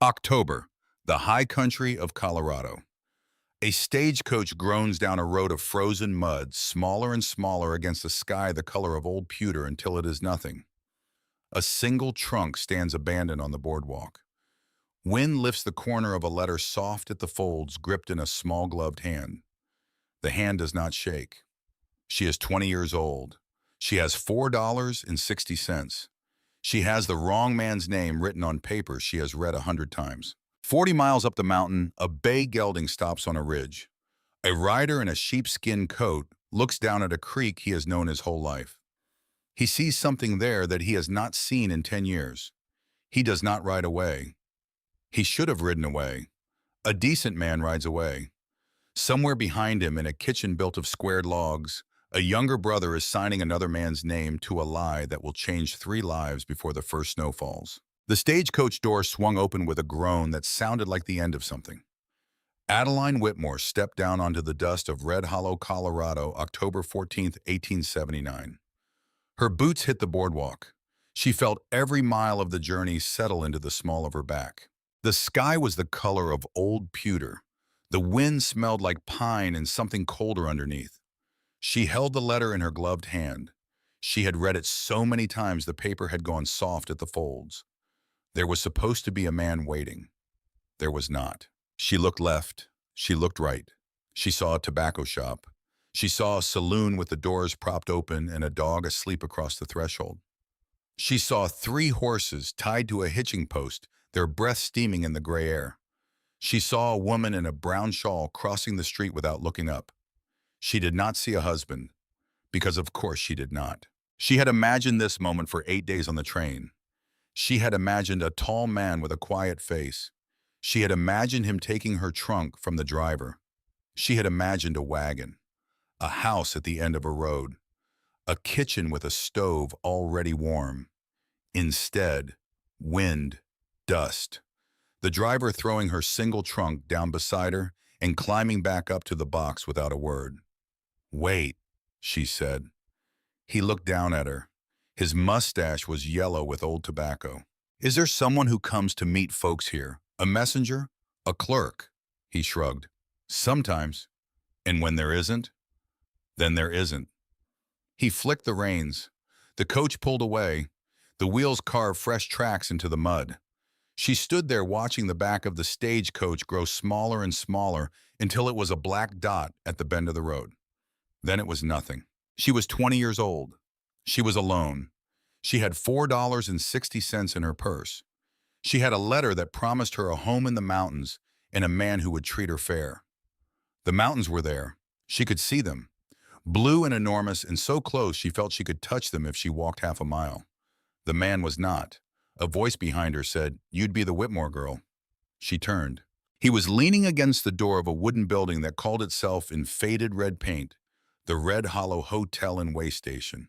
October, the high country of Colorado. A stagecoach groans down a road of frozen mud, smaller and smaller against a sky the color of old pewter until it is nothing. A single trunk stands abandoned on the boardwalk. Wind lifts the corner of a letter soft at the folds, gripped in a small gloved hand. The hand does not shake. She is 20 years old. She has $4.60. She has the wrong man's name written on paper she has read 100 times. 40 miles up the mountain, a bay gelding stops on a ridge. A rider in a sheepskin coat looks down at a creek he has known his whole life. He sees something there that he has not seen in 10 years. He does not ride away. He should have ridden away. A decent man rides away. Somewhere behind him, in a kitchen built of squared logs, a younger brother is signing another man's name to a lie that will change 3 lives before the first snow falls. The stagecoach door swung open with a groan that sounded like the end of something. Adeline Whitmore stepped down onto the dust of Red Hollow, Colorado, October 14, 1879. Her boots hit the boardwalk. She felt every mile of the journey settle into the small of her back. The sky was the color of old pewter. The wind smelled like pine and something colder underneath. She held the letter in her gloved hand. She had read it so many times the paper had gone soft at the folds. There was supposed to be a man waiting. There was not. She looked left. She looked right. She saw a tobacco shop. She saw a saloon with the doors propped open and a dog asleep across the threshold. She saw 3 horses tied to a hitching post, their breath steaming in the gray air. She saw a woman in a brown shawl crossing the street without looking up. She did not see a husband, because of course she did not. She had imagined this moment for 8 days on the train. She had imagined a tall man with a quiet face. She had imagined him taking her trunk from the driver. She had imagined a wagon, a house at the end of a road, a kitchen with a stove already warm. Instead, wind, dust. The driver throwing her single trunk down beside her and climbing back up to the box without a word. "Wait," she said. He looked down at her. His mustache was yellow with old tobacco. "Is there someone who comes to meet folks here? A messenger? A clerk?" He shrugged. "Sometimes. And when there isn't, then there isn't." He flicked the reins. The coach pulled away. The wheels carved fresh tracks into the mud. She stood there watching the back of the stagecoach grow smaller and smaller until it was a black dot at the bend of the road. Then it was nothing. She was 20 years old. She was alone. She had $4.60 in her purse. She had a letter that promised her a home in the mountains and a man who would treat her fair. The mountains were there. She could see them. Blue and enormous and so close she felt she could touch them if she walked half a mile. The man was not. A voice behind her said, "You'd be the Whitmore girl." She turned. He was leaning against the door of a wooden building that called itself in faded red paint, the Red Hollow Hotel and Way Station.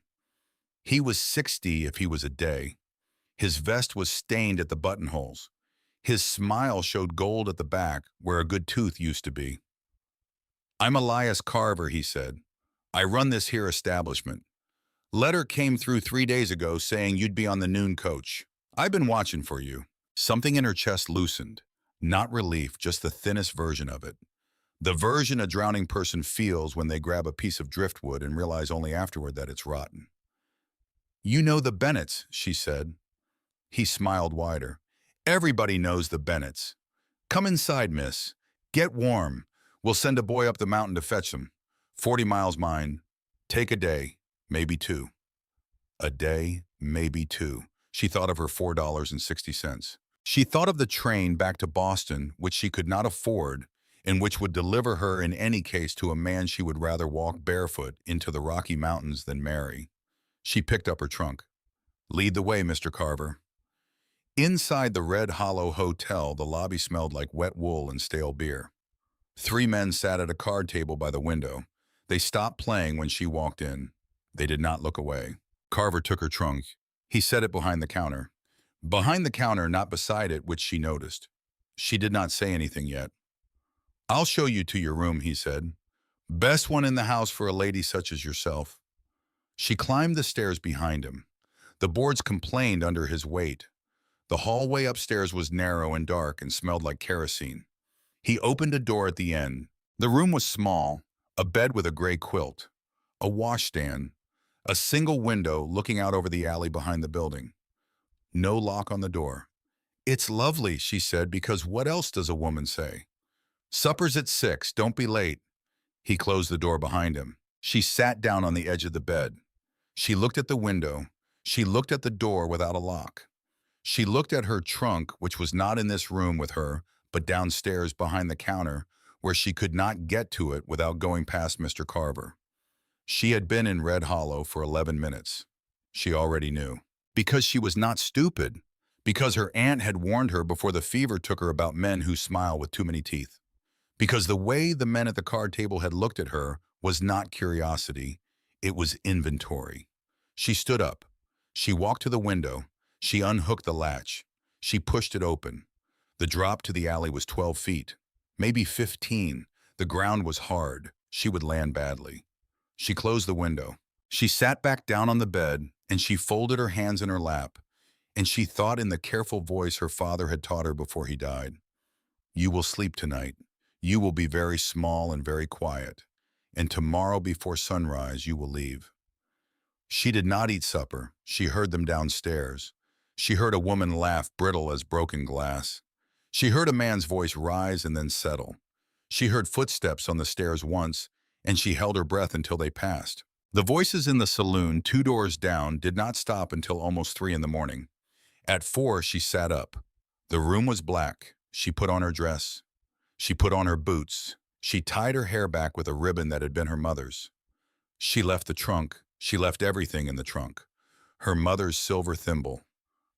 He was 60 if he was a day. His vest was stained at the buttonholes. His smile showed gold at the back, where a good tooth used to be. "I'm Elias Carver," he said. "I run this here establishment. Letter came through 3 days ago saying you'd be on the noon coach. I've been watching for you." Something in her chest loosened. Not relief, just the thinnest version of it. The version a drowning person feels when they grab a piece of driftwood and realize only afterward that it's rotten. "You know the Bennetts," she said. He smiled wider. "Everybody knows the Bennetts. Come inside, miss. Get warm. We'll send a boy up the mountain to fetch them. 40 miles mine. Take a day, maybe 2. A day, maybe 2. She thought of her $4.60. She thought of the train back to Boston, which she could not afford, and which would deliver her in any case to a man she would rather walk barefoot into the Rocky Mountains than marry. She picked up her trunk. "Lead the way, Mr. Carver." Inside the Red Hollow Hotel, the lobby smelled like wet wool and stale beer. 3 men sat at a card table by the window. They stopped playing when she walked in. They did not look away. Carver took her trunk. He set it behind the counter. Behind the counter, not beside it, which she noticed. She did not say anything yet. "I'll show you to your room," he said. "Best one in the house for a lady such as yourself." She climbed the stairs behind him. The boards complained under his weight. The hallway upstairs was narrow and dark and smelled like kerosene. He opened a door at the end. The room was small, a bed with a gray quilt, a washstand, a single window looking out over the alley behind the building. No lock on the door. "It's lovely," she said, because what else does a woman say? "Supper's at 6, don't be late." He closed the door behind him. She sat down on the edge of the bed. She looked at the window. She looked at the door without a lock. She looked at her trunk, which was not in this room with her, but downstairs behind the counter, where she could not get to it without going past Mr. Carver. She had been in Red Hollow for 11 minutes. She already knew. Because she was not stupid. Because her aunt had warned her before the fever took her about men who smile with too many teeth. Because the way the men at the card table had looked at her was not curiosity, it was inventory. She stood up. She walked to the window. She unhooked the latch. She pushed it open. The drop to the alley was 12 feet, maybe 15. The ground was hard. She would land badly. She closed the window. She sat back down on the bed, and she folded her hands in her lap, and she thought in the careful voice her father had taught her before he died, "You will sleep tonight. You will be very small and very quiet, and tomorrow before sunrise you will leave." She did not eat supper. She heard them downstairs. She heard a woman laugh, brittle as broken glass. She heard a man's voice rise and then settle. She heard footsteps on the stairs once, and she held her breath until they passed. The voices in the saloon, 2 doors down, did not stop until almost 3 in the morning. At 4, she sat up. The room was black. She put on her dress. She put on her boots. She tied her hair back with a ribbon that had been her mother's. She left the trunk. She left everything in the trunk. Her mother's silver thimble,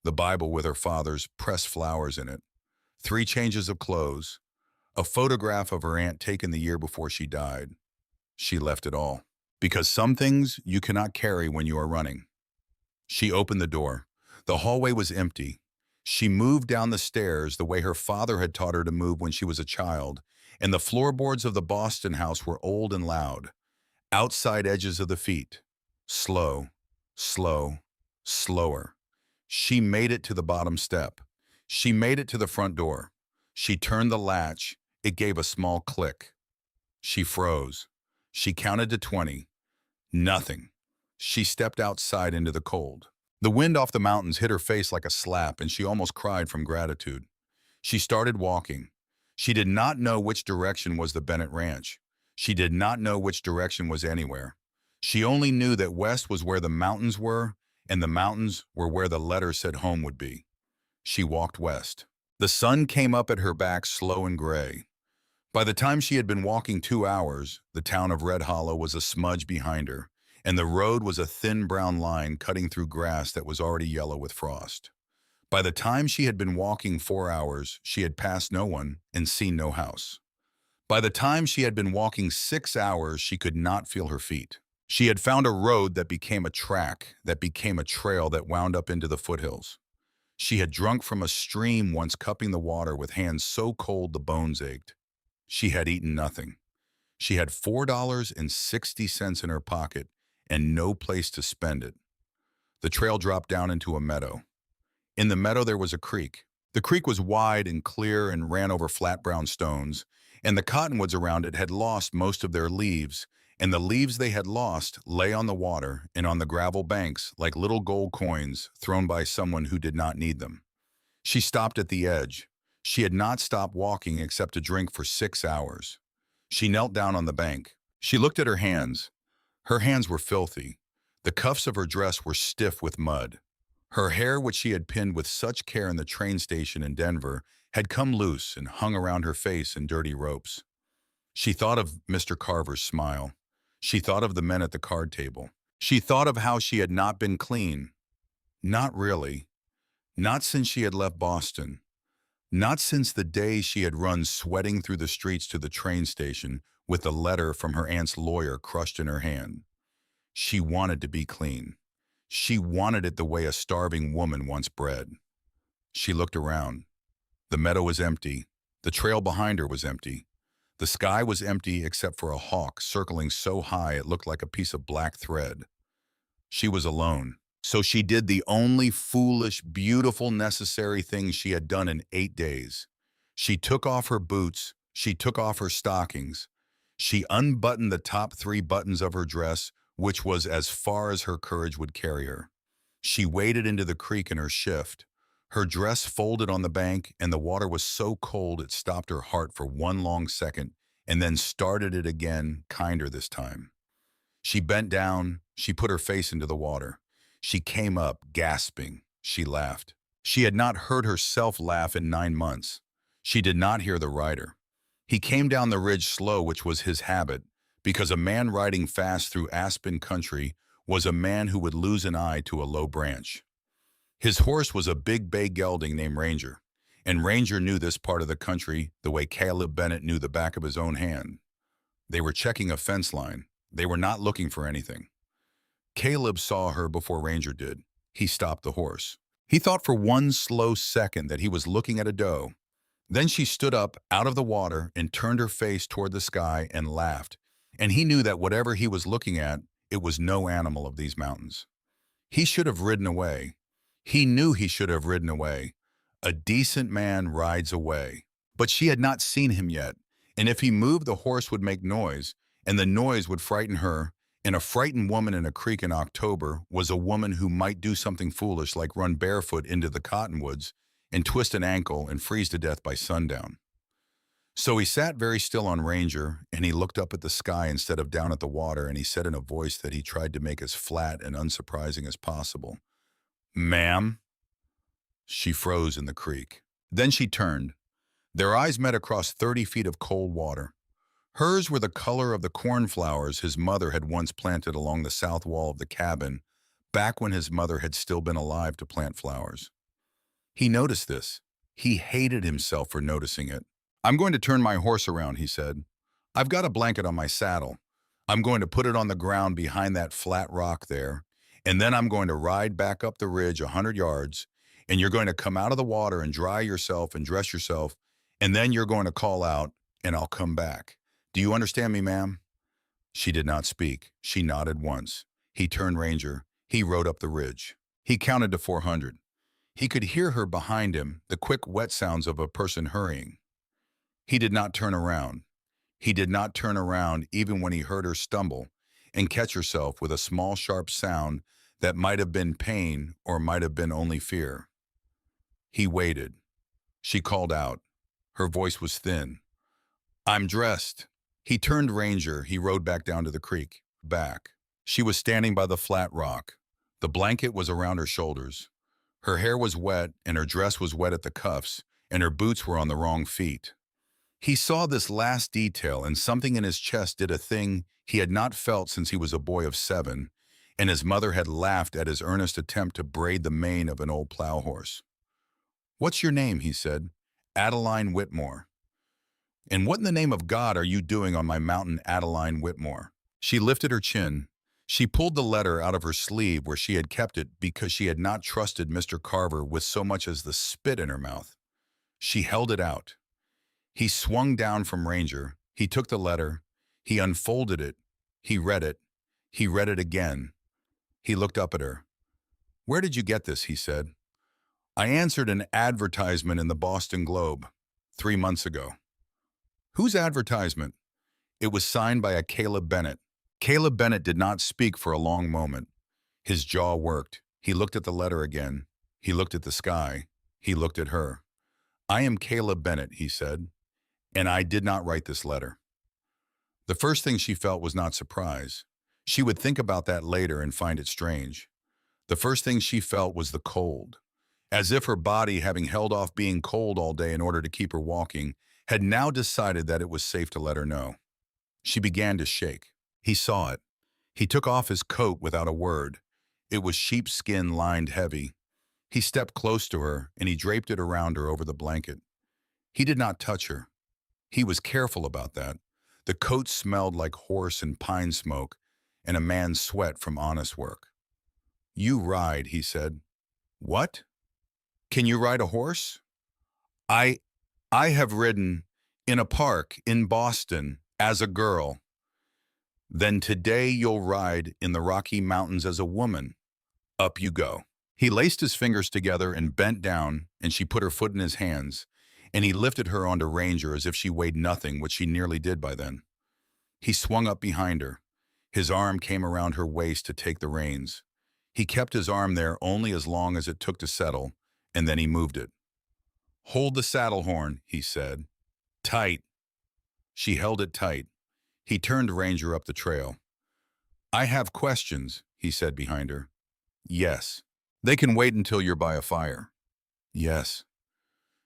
the Bible with her father's pressed flowers in it, 3 changes of clothes, a photograph of her aunt taken the year before she died. She left it all. Because some things you cannot carry when you are running. She opened the door. The hallway was empty. She moved down the stairs the way her father had taught her to move when she was a child, and the floorboards of the Boston house were old and loud. Outside edges of the feet. Slow, slow, slower. She made it to the bottom step. She made it to the front door. She turned the latch. It gave a small click. She froze. She counted to 20. Nothing. She stepped outside into the cold. The wind off the mountains hit her face like a slap, and she almost cried from gratitude. She started walking. She did not know which direction was the Bennett Ranch. She did not know which direction was anywhere. She only knew that west was where the mountains were, and the mountains were where the letter said home would be. She walked west. The sun came up at her back slow and gray. By the time she had been walking 2 hours, the town of Red Hollow was a smudge behind her, and the road was a thin brown line cutting through grass that was already yellow with frost. By the time she had been walking 4 hours, she had passed no one and seen no house. By the time she had been walking 6 hours, she could not feel her feet. She had found a road that became a track, that became a trail that wound up into the foothills. She had drunk from a stream once, cupping the water with hands so cold the bones ached. She had eaten nothing. She had $4.60 in her pocket and no place to spend it. The trail dropped down into a meadow. In the meadow there was a creek. The creek was wide and clear and ran over flat brown stones, and the cottonwoods around it had lost most of their leaves, and the leaves they had lost lay on the water and on the gravel banks like little gold coins thrown by someone who did not need them. She stopped at the edge. She had not stopped walking except to drink for 6 hours. She knelt down on the bank. She looked at her hands. Her hands were filthy. The cuffs of her dress were stiff with mud. Her hair, which she had pinned with such care in the train station in Denver, had come loose and hung around her face in dirty ropes. She thought of Mr. Carver's smile. She thought of the men at the card table. She thought of how she had not been clean. Not really. Not since she had left Boston. Not since the day she had run sweating through the streets to the train station with the letter from her aunt's lawyer crushed in her hand. She wanted to be clean. She wanted it the way a starving woman wants bread. She looked around. The meadow was empty. The trail behind her was empty. The sky was empty except for a hawk circling so high it looked like a piece of black thread. She was alone. So she did the only foolish, beautiful, necessary thing she had done in 8 days. She took off her boots, she took off her stockings, she unbuttoned the top 3 buttons of her dress, which was as far as her courage would carry her. She waded into the creek in her shift. Her dress folded on the bank, and the water was so cold it stopped her heart for one long second, and then started it again, kinder this time. She bent down, she put her face into the water. She came up, gasping. She laughed. She had not heard herself laugh in 9 months. She did not hear the rider. He came down the ridge slow, which was his habit, because a man riding fast through aspen country was a man who would lose an eye to a low branch. His horse was a big bay gelding named Ranger, and Ranger knew this part of the country the way Caleb Bennett knew the back of his own hand. They were checking a fence line. They were not looking for anything. Caleb saw her before Ranger did. He stopped the horse. He thought for one slow second that he was looking at a doe. Then she stood up out of the water and turned her face toward the sky and laughed. And he knew that whatever he was looking at, it was no animal of these mountains. He should have ridden away. He knew he should have ridden away. A decent man rides away. But she had not seen him yet, and if he moved, the horse would make noise, and the noise would frighten her, and a frightened woman in a creek in October was a woman who might do something foolish like run barefoot into the cottonwoods and twist an ankle and freeze to death by sundown. So he sat very still on Ranger, and he looked up at the sky instead of down at the water, and he said in a voice that he tried to make as flat and unsurprising as possible, "Ma'am?" She froze in the creek. Then she turned. Their eyes met across 30 feet of cold water. Hers were the color of the cornflowers his mother had once planted along the south wall of the cabin, back when his mother had still been alive to plant flowers. He noticed this. He hated himself for noticing it. "I'm going to turn my horse around," he said. "I've got a blanket on my saddle. I'm going to put it on the ground behind that flat rock there, and then I'm going to ride back up the ridge 100 yards, and you're going to come out of the water and dry yourself and dress yourself, and then you're going to call out, and I'll come back. Do you understand me, ma'am?" She did not speak. She nodded once. He turned Ranger. He rode up the ridge. He counted to 400. He could hear her behind him, the quick, wet sounds of a person hurrying. He did not turn around. He did not turn around even when he heard her stumble and catch herself with a small, sharp sound that might have been pain or might have been only fear. He waited. She called out. Her voice was thin. "I'm dressed." He turned Ranger. He rode back down to the creek. Back. She was standing by the flat rock. The blanket was around her shoulders. Her hair was wet, and her dress was wet at the cuffs, and her boots were on the wrong feet. He saw this last detail, and something in his chest did a thing he had not felt since he was a boy of 7, and his mother had laughed at his earnest attempt to braid the mane of an old plow horse. "What's your name?" he said. "Adeline Whitmore." "And what in the name of God are you doing on my mountain, Adeline Whitmore?" She lifted her chin. She pulled the letter out of her sleeve where she had kept it because she had not trusted Mr. Carver with so much as the spit in her mouth. She held it out. He swung down from Ranger. He took the letter. He unfolded it. He read it. He read it again. He looked up at her. "Where did you get this?" he said. "I answered an advertisement in the Boston Globe 3 months ago." "Whose advertisement?" "It was signed by a Caleb Bennett." Caleb Bennett did not speak for a long moment. His jaw worked. He looked at the letter again. He looked at the sky. He looked at her. "I am Caleb Bennett," he said, "and I did not write this letter." The first thing she felt was not surprise. She would think about that later and find it strange. The first thing she felt was the cold, as if her body, having held off being cold all day in order to keep her walking, had now decided that it was safe to let her know. She began to shake. He saw it. He took off his coat without a word. It was sheepskin lined heavy. He stepped close to her, and he draped it around her over the blanket. He did not touch her. He was careful about that. The coat smelled like horse and pine smoke, and a man's sweat from honest work. "You ride," he said. "What? Can you ride a horse?" I have ridden in a park in Boston as a girl." "Then today you'll ride in the Rocky Mountains as a woman." Up you go. He laced his fingers together and bent down, and she put her foot in his hands, and he lifted her onto Ranger as if she weighed nothing, which she nearly did by then. He swung up behind her. His arm came around her waist to take the reins. He kept his arm there only as long as it took to settle, and then he moved it. Hold the saddle horn, he said. Tight. She held it tight. He turned Ranger up the trail. I have questions, he said behind her. Yes. They can wait until you're by a fire. Yes.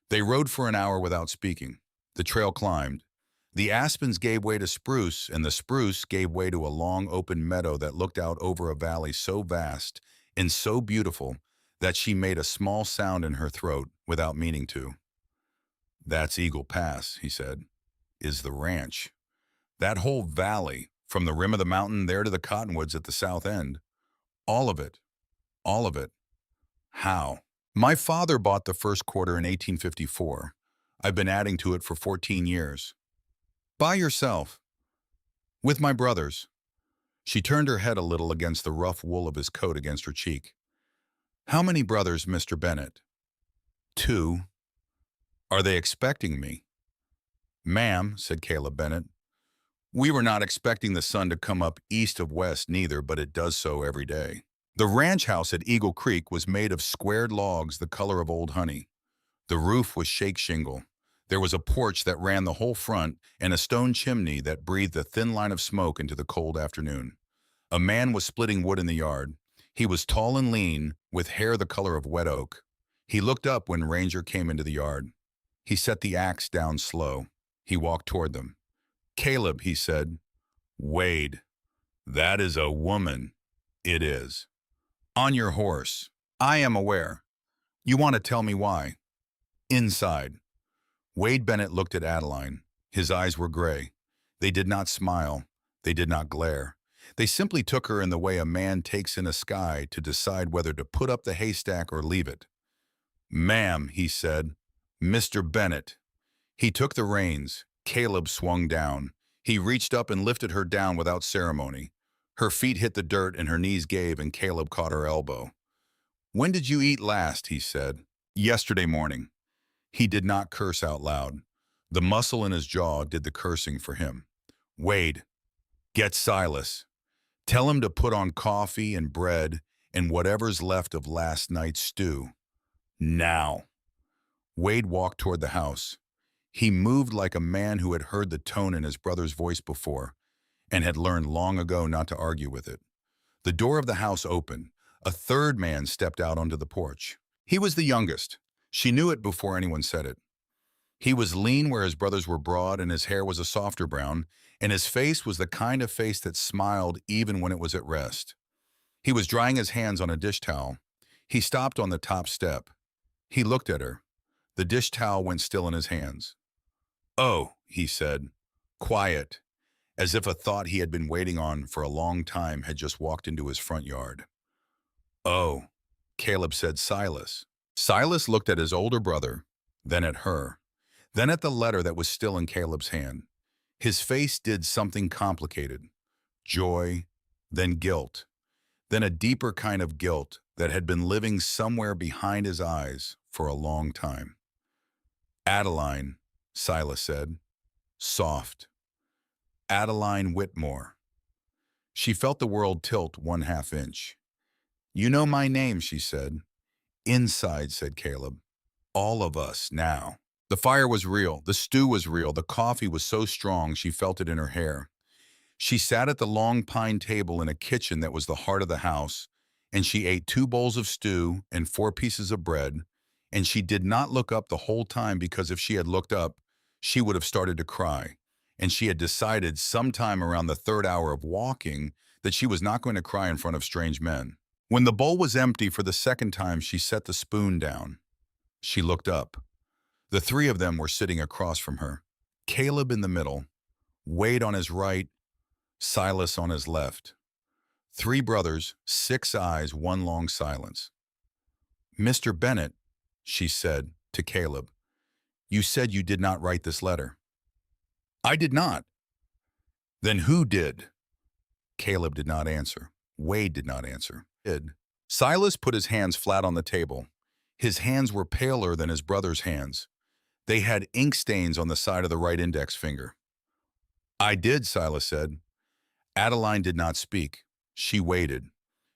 They rode for an hour without speaking. The trail climbed. The aspens gave way to spruce, and the spruce gave way to a long open meadow that looked out over a valley so vast and so beautiful that she made a small sound in her throat without meaning to. That's Eagle Pass, he said, is the ranch. That whole valley, from the rim of the mountain there to the cottonwoods at the south end, all of it, all of it. How? My father bought the first quarter in 1854. I've been adding to it for 14 years. By yourself. With my brothers. She turned her head a little against the rough wool of his coat against her cheek. How many brothers, Mr. Bennett? 2. Are they expecting me? Ma'am, said Caleb Bennett, we were not expecting the sun to come up east of west neither, but it does so every day. The ranch house at Eagle Creek was made of squared logs the color of old honey. The roof was shake shingle. There was a porch that ran the whole front and a stone chimney that breathed a thin line of smoke into the cold afternoon. A man was splitting wood in the yard. He was tall and lean, with hair the color of wet oak. He looked up when Ranger came into the yard. He set the axe down slow. He walked toward them. Caleb, he said. Wade. That is a woman. It is. On your horse. I am aware. You want to tell me why? Inside. Wade Bennett looked at Adeline. His eyes were gray. They did not smile. They did not glare. They simply took her in the way a man takes in a sky to decide whether to put up the haystack or leave it. Ma'am, he said. Mr. Bennett. He took the reins. Caleb swung down. He reached up and lifted her down without ceremony. Her feet hit the dirt and her knees gave, and Caleb caught her elbow. When did you eat last, he said. Yesterday morning. He did not curse out loud. The muscle in his jaw did the cursing for him. Wade, get Silas. Tell him to put on coffee and bread and whatever's left of last night's stew. Now. Wade walked toward the house. He moved like a man who had heard the tone in his brother's voice before and had learned long ago not to argue with it. The door of the house opened. A third man stepped out onto the porch. He was the youngest. She knew it before anyone said it. He was lean where his brothers were broad, and his hair was a softer brown, and his face was the kind of face that smiled even when it was at rest. He was drying his hands on a dish towel. He stopped on the top step. He looked at her. The dish towel went still in his hands. Oh, he said, quiet, as if a thought he had been waiting on for a long time had just walked into his front yard. Oh, Caleb said, Silas. Silas looked at his older brother, then at her, then at the letter that was still in Caleb's hand. His face did something complicated. Joy, then guilt, then a deeper kind of guilt that had been living somewhere behind his eyes for a long time. Adeline, Silas said, soft. Adeline Whitmore. She felt the world tilt 1/2 inch. You know my name, she said. Inside, said Caleb. All of us now. The fire was real. The stew was real. The coffee was so strong she felt it in her hair. She sat at the long pine table in a kitchen that was the heart of the house, and she ate 2 bowls of stew and 4 pieces of bread, and she did not look up the whole time because if she had looked up, she would have started to cry, and she had decided sometime around the 3rd hour of walking that she was not going to cry in front of strange men. When the bowl was empty for the 2nd time, she set the spoon down. She looked up. The 3 of them were sitting across from her. Caleb in the middle, Wade on his right, Silas on his left. 3 brothers, 6 eyes, 1 long silence. Mr. Bennett, she said to Caleb, you said you did not write this letter. I did not. Then who did? Caleb did not answer. Wade did not answer. Did. Silas put his hands flat on the table. His hands were paler than his brother's hands. They had ink stains on the side of the right index finger. I did, Silas said. Adeline did not speak. She waited.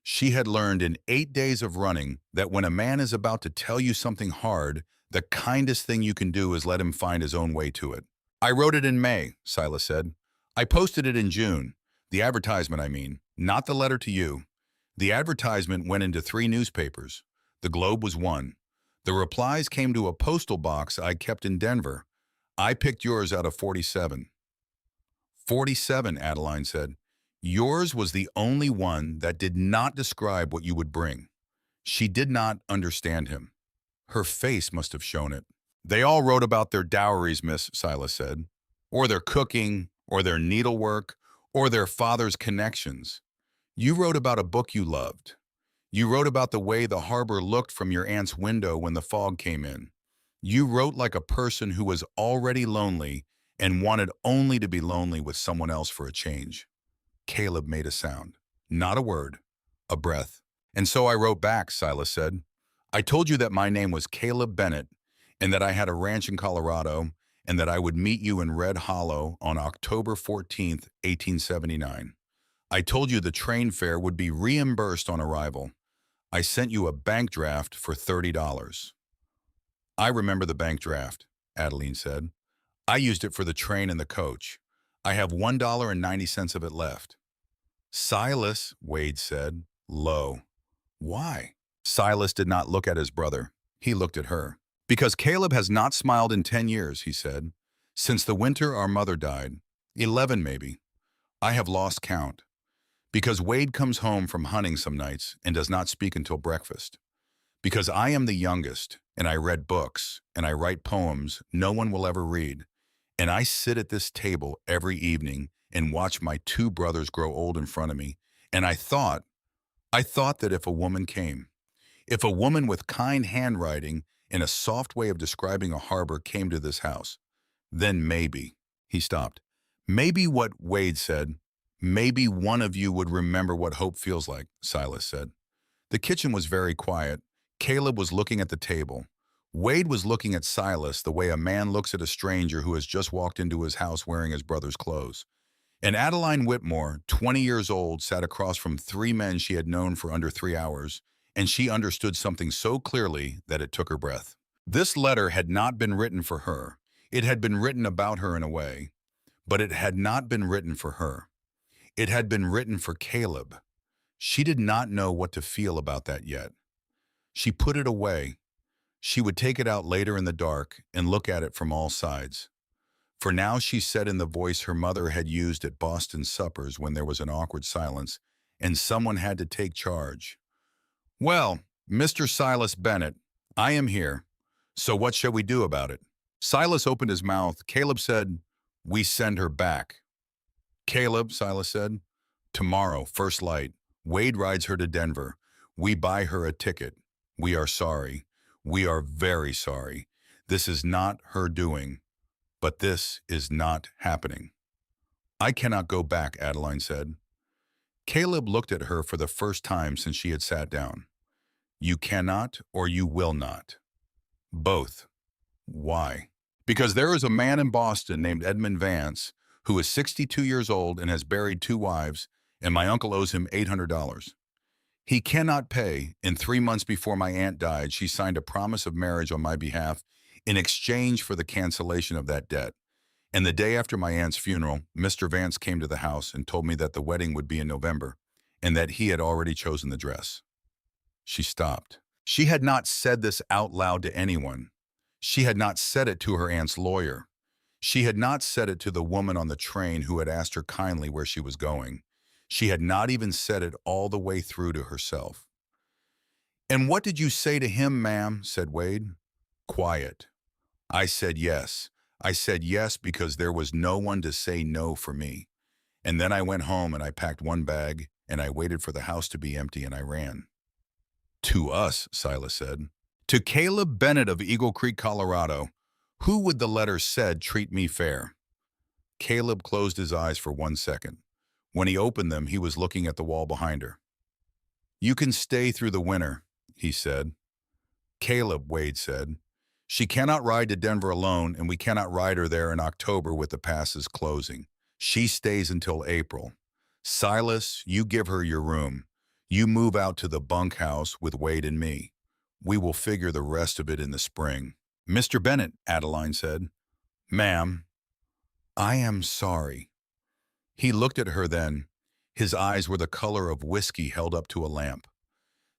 She had learned in 8 days of running that when a man is about to tell you something hard, the kindest thing you can do is let him find his own way to it. I wrote it in May, Silas said. I posted it in June. The advertisement, I mean, not the letter to you. The advertisement went into 3 newspapers. The Globe was one. The replies came to a postal box I kept in Denver. I picked yours out of 47. 47, Adeline said. Yours was the only one that did not describe what you would bring. She did not understand him. Her face must have shown it. They all wrote about their dowries, Miss, Silas said, or their cooking, or their needlework, or their father's connections. You wrote about a book you loved. You wrote about the way the harbor looked from your aunt's window when the fog came in. You wrote like a person who was already lonely and wanted only to be lonely with someone else for a change. Caleb made a sound. Not a word. A breath. And so I wrote back, Silas said. I told you that my name was Caleb Bennett and that I had a ranch in Colorado and that I would meet you in Red Hollow on October 14th, 1879. I told you the train fare would be reimbursed on arrival. I sent you a bank draft for $30. I remember the bank draft, Adeline said. I used it for the train and the coach. I have $1.90 of it left. Silas, Wade said, low. Why? Silas did not look at his brother. He looked at her. Because Caleb has not smiled in 10 years, he said. Since the winter our mother died. 11 maybe. I have lost count. Because Wade comes home from hunting some nights and does not speak until breakfast. Because I am the youngest, and I read books, and I write poems no one will ever read. And I sit at this table every evening and watch my 2 brothers grow old in front of me. And I thought that if a woman came, if a woman with kind handwriting and a soft way of describing a harbor came to this house, then maybe, he stopped. Maybe what Wade said, maybe one of you would remember what hope feels like, Silas said. The kitchen was very quiet. Caleb was looking at the table. Wade was looking at Silas the way a man looks at a stranger who has just walked into his house wearing his brother's clothes. And Adeline Whitmore, 20 years old, sat across from 3 men she had known for under 3 hours, and she understood something so clearly that it took her breath. This letter had not been written for her. It had been written about her in a way, but it had not been written for her. It had been written for Caleb. She did not know what to feel about that yet. She put it away. She would take it out later in the dark and look at it from all sides. For now, she said in the voice her mother had used at Boston suppers when there was an awkward silence and someone had to take charge. Well, Mr. Silas Bennett, I am here. So what shall we do about it? Silas opened his mouth. Caleb said, we send her back. Caleb, Silas said, tomorrow, first light. Wade rides her to Denver. We buy her a ticket. We are sorry. We are very sorry. This is not her doing. But this is not happening. I cannot go back, Adeline said. Caleb looked at her for the first time since she had sat down. You cannot or you will not. Both. Why? Because there is a man in Boston named Edmund Vance who is 62 years old and has buried 2 wives, and my uncle owes him $800. He cannot pay, and 3 months before my aunt died, she signed a promise of marriage on my behalf in exchange for the cancellation of that debt. And the day after my aunt's funeral, Mr. Vance came to the house and told me that the wedding would be in November and that he had already chosen the dress. She stopped. She had not said this out loud to anyone. She had not said it to her aunt's lawyer. She had not said it to the woman on the train who had asked her kindly where she was going. She had not even said it all the way through to herself. And what did you say to him, ma'am? Said Wade. Quiet. I said yes. I said yes because there was no one to say no for me. And then I went home and I packed 1 bag and I waited for the house to be empty and I ran. To us, Silas said. To Caleb Bennett of Eagle Creek, Colorado. Who would the letter said treat me fair? Caleb closed his eyes for 1 second. When he opened them, he was looking at the wall behind her. You can stay through the winter, he said. Caleb, Wade said. She cannot ride to Denver alone, and we cannot ride her there in October with the passes closing. She stays until April. Silas, you give her your room. You move out to the bunkhouse with Wade and me. We will figure the rest of it in the spring. Mr. Bennett, Adeline said. Ma'am, I am sorry. He looked at her then. His eyes were the color of whiskey held up to a lamp.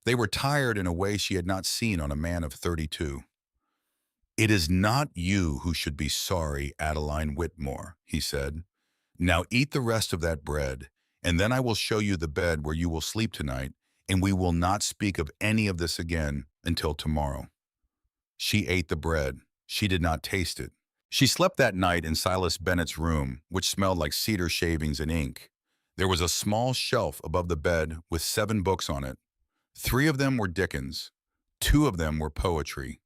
They were tired in a way she had not seen on a man of 32. It is not you who should be sorry, Adeline Whitmore, he said. Now eat the rest of that bread, and then I will show you the bed where you will sleep tonight, and we will not speak of any of this again until tomorrow. She ate the bread. She did not taste it. She slept that night in Silas Bennett's room, which smelled like cedar shavings and ink. There was a small shelf above the bed with 7 books on it. 3 of them were Dickens. 2 of them were poetry.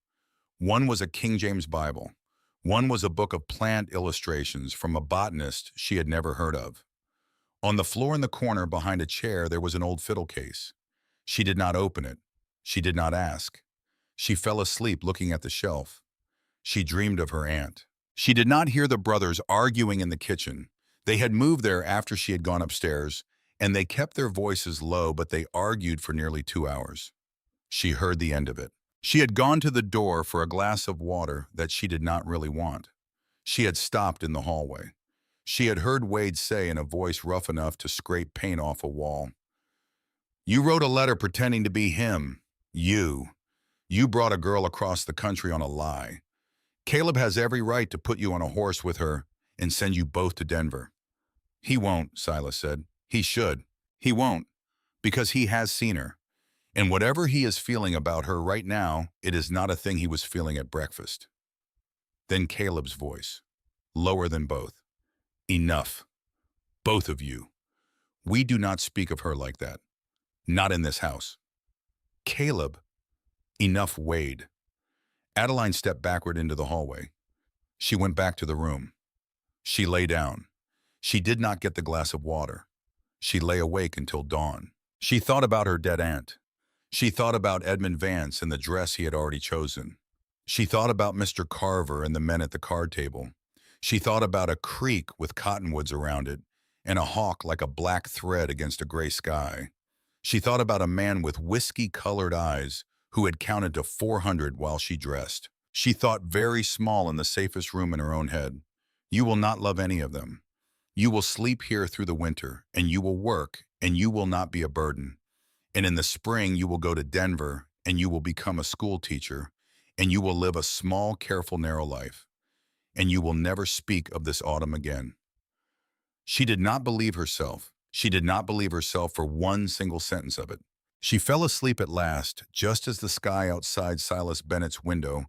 1 was a King James Bible. 1 was a book of plant illustrations from a botanist she had never heard of. On the floor in the corner behind a chair there was an old fiddle case. She did not open it. She did not ask. She fell asleep looking at the shelf. She dreamed of her aunt. She did not hear the brothers arguing in the kitchen. They had moved there after she had gone upstairs, and they kept their voices low, but they argued for nearly 2 hours. She heard the end of it. She had gone to the door for a glass of water that she did not really want. She had stopped in the hallway. She had heard Wade say in a voice rough enough to scrape paint off a wall, "You wrote a letter pretending to be him. You brought a girl across the country on a lie. Caleb has every right to put you on a horse with her and send you both to Denver." "He won't," Silas said. "He should. He won't, because he has seen her. And whatever he is feeling about her right now, it is not a thing he was feeling at breakfast." Then Caleb's voice, lower than both. "Enough. Both of you. We do not speak of her like that. Not in this house." "Caleb." "Enough, Wade." Adeline stepped backward into the hallway. She went back to the room. She lay down. She did not get the glass of water. She lay awake until dawn. She thought about her dead aunt. She thought about Edmund Vance and the dress he had already chosen. She thought about Mr. Carver and the men at the card table. She thought about a creek with cottonwoods around it and a hawk like a black thread against a gray sky. She thought about a man with whiskey-colored eyes who had counted to 400 while she dressed. She thought very small in the safest room in her own head. You will not love any of them. You will sleep here through the winter, and you will work, and you will not be a burden. And in the spring, you will go to Denver, and you will become a school teacher, and you will live a small, careful, narrow life. And you will never speak of this autumn again. She did not believe herself. She did not believe herself for one single sentence of it. She fell asleep at last, just as the sky outside Silas Bennett's window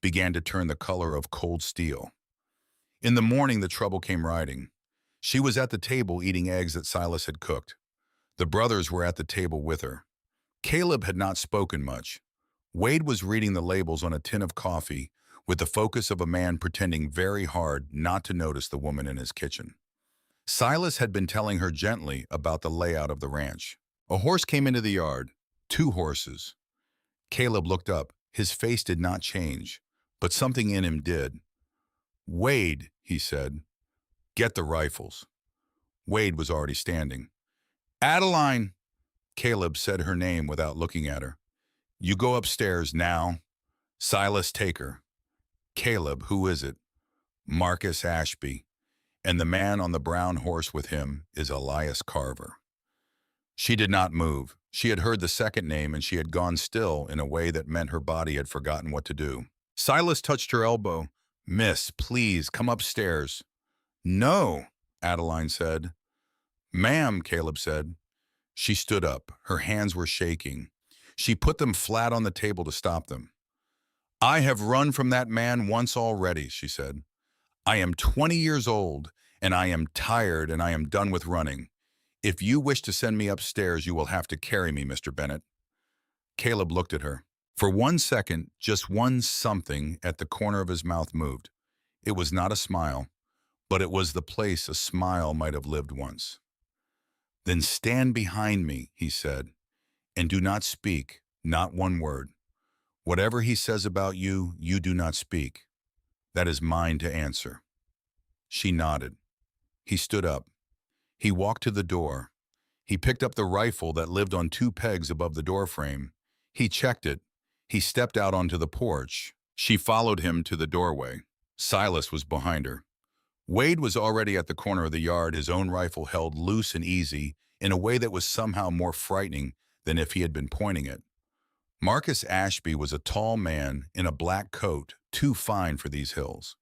began to turn the color of cold steel. In the morning, the trouble came riding. She was at the table eating eggs that Silas had cooked. The brothers were at the table with her. Caleb had not spoken much. Wade was reading the labels on a tin of coffee with the focus of a man pretending very hard not to notice the woman in his kitchen. Silas had been telling her gently about the layout of the ranch. A horse came into the yard. 2 horses. Caleb looked up. His face did not change, but something in him did. "Wade," he said, "get the rifles." Wade was already standing. "Adeline!" Caleb said her name without looking at her. "You go upstairs now. Silas, take her." "Caleb, who is it?" "Marcus Ashby. And the man on the brown horse with him is Elias Carver." She did not move. She had heard the second name, and she had gone still in a way that meant her body had forgotten what to do. Silas touched her elbow. "Miss, please, come upstairs." "No," Adeline said. "Ma'am," Caleb said. She stood up. Her hands were shaking. She put them flat on the table to stop them. "I have run from that man once already," she said. "I am 20 years old, and I am tired, and I am done with running. If you wish to send me upstairs, you will have to carry me, Mr. Bennett." Caleb looked at her. For 1 second, just one something at the corner of his mouth moved. It was not a smile, but it was the place a smile might have lived once. "Then stand behind me," he said. And do not speak, not one word. Whatever he says about you, you do not speak. That is mine to answer." She nodded. He stood up. He walked to the door. He picked up the rifle that lived on two pegs above the doorframe. He checked it. He stepped out onto the porch. She followed him to the doorway. Silas was behind her. Wade was already at the corner of the yard, his own rifle held loose and easy in a way that was somehow more frightening than if he had been pointing it. Marcus Ashby was a tall man in a black coat, too fine for these hills.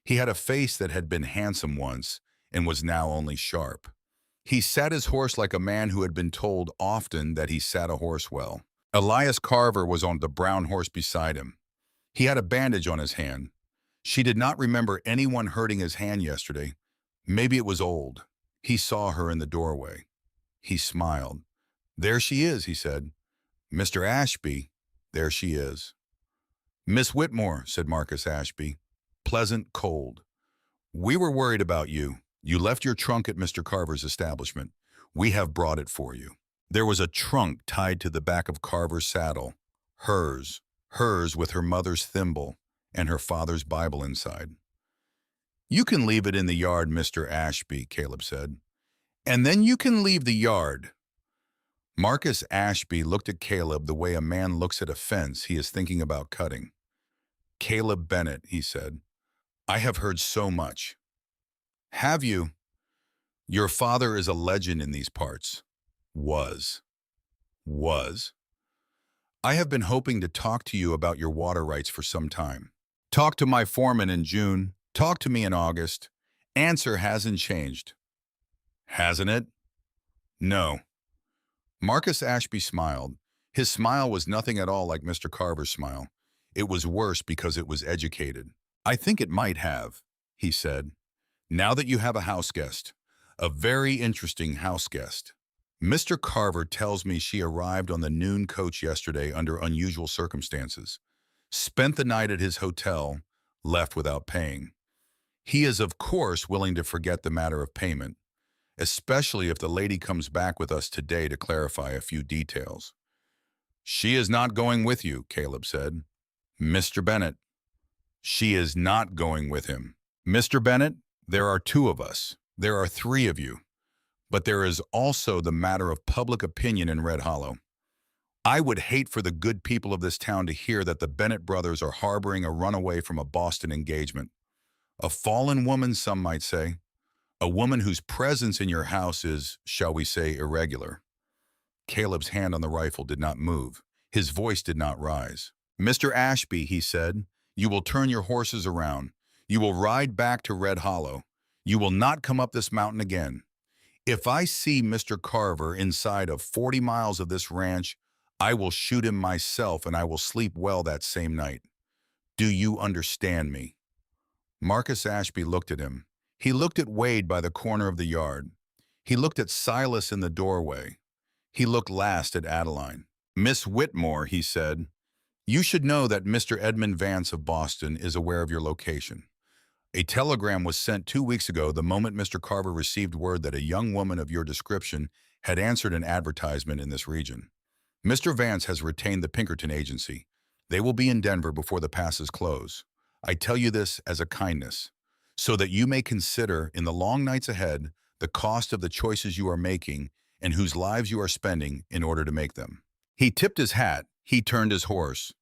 He had a face that had been handsome once and was now only sharp. He sat his horse like a man who had been told often that he sat a horse well. Elias Carver was on the brown horse beside him. He had a bandage on his hand. She did not remember anyone hurting his hand yesterday. Maybe it was old. He saw her in the doorway. He smiled. "There she is," he said. "Mr. Ashby, there she is." "Miss Whitmore," said Marcus Ashby. Pleasant, cold. "We were worried about you. You left your trunk at Mr. Carver's establishment. We have brought it for you." There was a trunk tied to the back of Carver's saddle. Hers with her mother's thimble and her father's Bible inside. "You can leave it in the yard, Mr. Ashby," Caleb said. "And then you can leave the yard." Marcus Ashby looked at Caleb the way a man looks at a fence he is thinking about cutting. "Caleb Bennett," he said, "I have heard so much." "Have you?" "Your father is a legend in these parts." Was. Was. "I have been hoping to talk to you about your water rights for some time. Talked to my foreman in June, talked to me in August. Answer hasn't changed." "Hasn't it?" "No." Marcus Ashby smiled. His smile was nothing at all like Mr. Carver's smile. It was worse because it was educated. "I think it might have," he said. "Now that you have a house guest. A very interesting house guest. Mr. Carver tells me she arrived on the noon coach yesterday under unusual circumstances. Spent the night at his hotel, left without paying. He is of course willing to forget the matter of payment, especially if the lady comes back with us today to clarify a few details." "She is not going with you," Caleb said. "Mr. Bennett." "She is not going with him. Mr. Bennett, there are two of us. There are three of you. But there is also the matter of public opinion in Red Hollow. I would hate for the good people of this town to hear that the Bennett brothers are harboring a runaway from a Boston engagement. A fallen woman, some might say. A woman whose presence in your house is, shall we say, irregular." Caleb's hand on the rifle did not move. His voice did not rise. "Mr. Ashby," he said, "you will turn your horses around. You will ride back to Red Hollow. You will not come up this mountain again. If I see Mr. Carver inside of 40 miles of this ranch, I will shoot him myself and I will sleep well that same night. Do you understand me?" Marcus Ashby looked at him. He looked at Wade by the corner of the yard. He looked at Silas in the doorway. He looked last at Adeline. "Miss Whitmore," he said, "you should know that Mr. Edmund Vance of Boston is aware of your location. A telegram was sent 2 weeks ago the moment Mr. Carver received word that a young woman of your description had answered an advertisement in this region. Mr. Vance has retained the Pinkerton agency. They will be in Denver before the passes close. I tell you this as a kindness, so that you may consider in the long nights ahead the cost of the choices you are making and whose lives you are spending in order to make them." He tipped his hat. He turned his horse.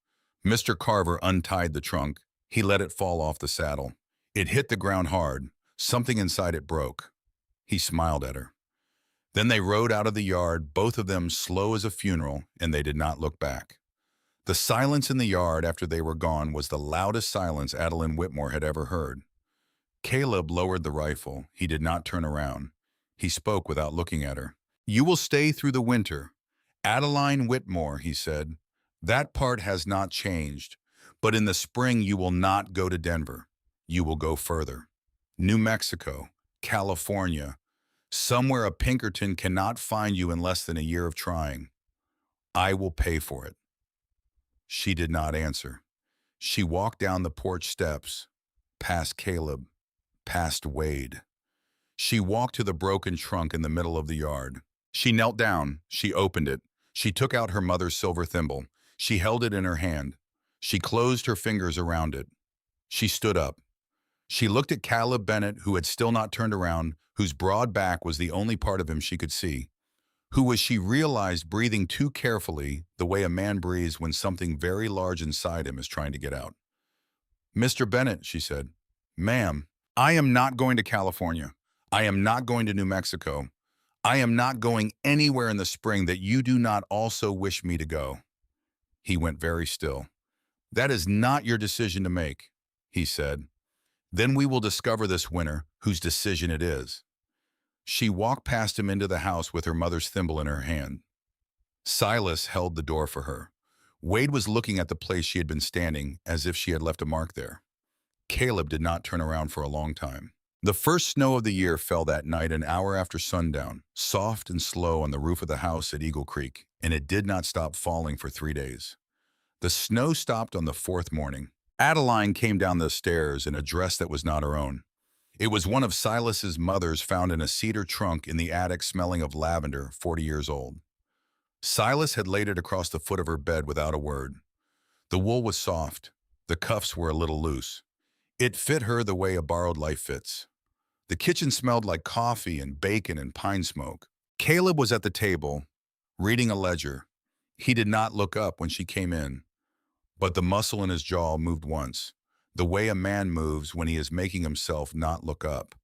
Mr. Carver untied the trunk. He let it fall off the saddle. It hit the ground hard. Something inside it broke. He smiled at her. Then they rode out of the yard, both of them slow as a funeral, and they did not look back. The silence in the yard after they were gone was the loudest silence Adeline Whitmore had ever heard. Caleb lowered the rifle. He did not turn around. He spoke without looking at her. "You will stay through the winter. Adeline Whitmore," he said. "That part has not changed. But in the spring you will not go to Denver. You will go further. New Mexico, California, somewhere a Pinkerton cannot find you in less than a year of trying. I will pay for it." She did not answer. She walked down the porch steps, past Caleb, past Wade. She walked to the broken trunk in the middle of the yard. She knelt down. She opened it. She took out her mother's silver thimble. She held it in her hand. She closed her fingers around it. She stood up. She looked at Caleb Bennett, who had still not turned around, whose broad back was the only part of him she could see, who was she realized breathing too carefully the way a man breathes when something very large inside him is trying to get out. "Mr. Bennett," she said. "Ma'am, I am not going to California. I am not going to New Mexico. I am not going anywhere in the spring that you do not also wish me to go." He went very still. "That is not your decision to make," he said. "Then we will discover this winter whose decision it is." She walked past him into the house with her mother's thimble in her hand. Silas held the door for her. Wade was looking at the place she had been standing as if she had left a mark there. Caleb did not turn around for a long time. The first snow of the year fell that night an hour after sundown, soft and slow on the roof of the house at Eagle Creek, and it did not stop falling for 3 days. The snow stopped on the fourth morning. Adeline came down the stairs in a dress that was not her own. It was one of Silas's mother's found in a cedar trunk in the attic smelling of lavender, 40 years old. Silas had laid it across the foot of her bed without a word. The wool was soft. The cuffs were a little loose. It fit her the way a borrowed life fits. The kitchen smelled like coffee and bacon and pine smoke. Caleb was at the table, reading a ledger. He did not look up when she came in, but the muscle in his jaw moved once, the way a man moves when he is making himself not look up.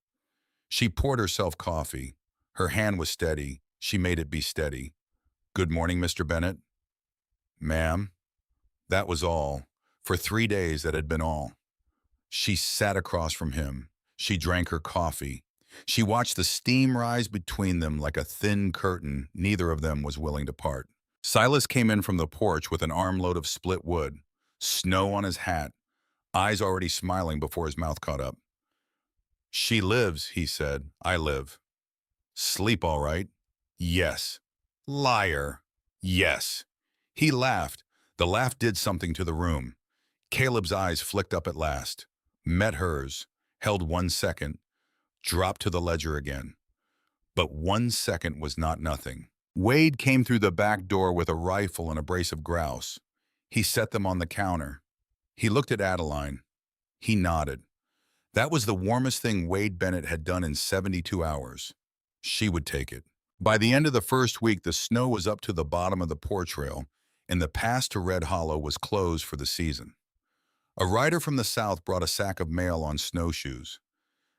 She poured herself coffee. Her hand was steady. She made it be steady. "Good morning, Mr. Bennett." "Ma'am." That was all. For 3 days that had been all. She sat across from him. She drank her coffee. She watched the steam rise between them like a thin curtain neither of them was willing to part. Silas came in from the porch with an armload of split wood, snow on his hat, eyes already smiling before his mouth caught up. "She lives," he said. "I live." "Sleep all right?" "Yes." "Liar." "Yes." He laughed. The laugh did something to the room. Caleb's eyes flicked up at last, met hers, held 1 second, dropped to the ledger again. But 1 second was not nothing. Wade came through the back door with a rifle and a brace of grouse. He set them on the counter. He looked at Adeline. He nodded. That was the warmest thing Wade Bennett had done in 72 hours. She would take it. By the end of the first week, the snow was up to the bottom of the porch rail, and the pass to Red Hollow was closed for the season. A rider from the south brought a sack of mail on snowshoes.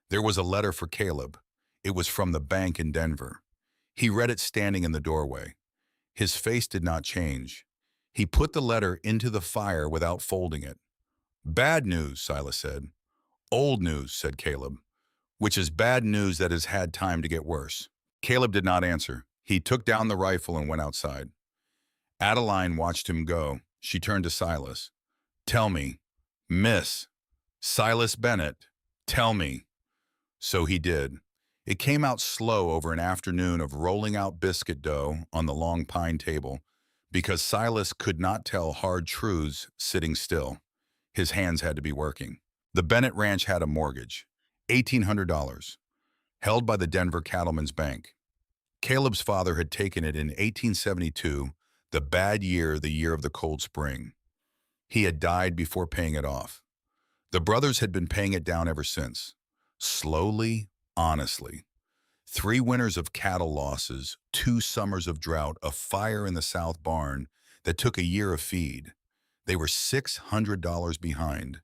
There was a letter for Caleb. It was from the bank in Denver. He read it standing in the doorway. His face did not change. He put the letter into the fire without folding it. "Bad news," Silas said. "Old news," said Caleb, "which is bad news that has had time to get worse." Caleb did not answer. He took down the rifle and went outside. Adeline watched him go. She turned to Silas. "Tell me, Miss Silas Bennett, tell me." So he did. It came out slow over an afternoon of rolling out biscuit dough on the long pine table, because Silas could not tell hard truths sitting still. His hands had to be working. The Bennett Ranch had a mortgage, $1,800, held by the Denver Cattlemen's Bank. Caleb's father had taken it in 1872, the bad year, the year of the cold spring. He had died before paying it off. The brothers had been paying it down ever since. Slowly, honestly. 3 winters of cattle losses, 2 summers of drought, a fire in the south barn that took a year of feed. They were $600 behind.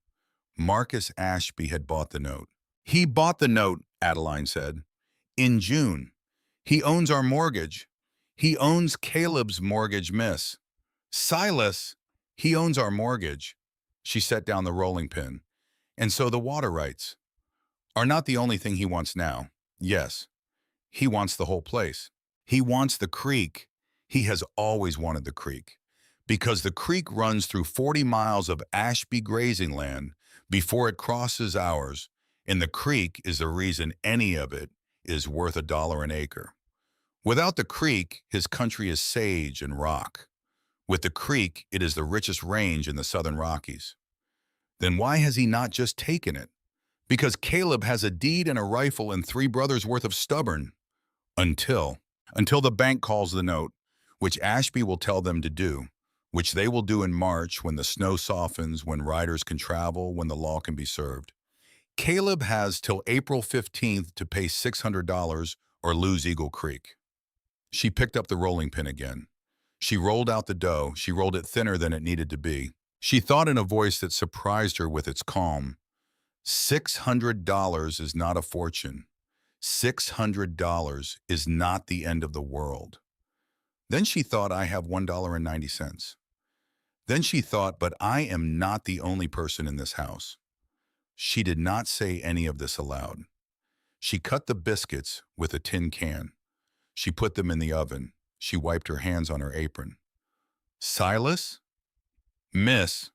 Marcus Ashby had bought the note. "He bought the note," Adeline said. "In June. He owns our mortgage. He owns Caleb's mortgage, miss. Silas, he owns our mortgage." She set down the rolling pin. "And so the water rights are not the only thing he wants now. Yes, he wants the whole place. He wants the creek. He has always wanted the creek, because the creek runs through 40 miles of Ashby grazing land before it crosses ours, and the creek is the reason any of it is worth $1 an acre. Without the creek, his country is sage and rock. With the creek, it is the richest range in the Southern Rockies. Then why has he not just taken it? Because Caleb has a deed and a rifle and 3 brothers worth of stubborn. Until the bank calls the note. which Ashby will tell them to do, which they will do in March when the snow softens, when riders can travel, when the law can be served. Caleb has till April 15th to pay $600 or lose Eagle Creek. She picked up the rolling pin again. She rolled out the dough. She rolled it thinner than it needed to be. She thought in a voice that surprised her with its calm, $600 is not a fortune. $600 is not the end of the world. Then she thought, I have $1.90. Then she thought, but I am not the only person in this house. She did not say any of this aloud. She cut the biscuits with a tin can. She put them in the oven. She wiped her hands on her apron. Silas? Miss,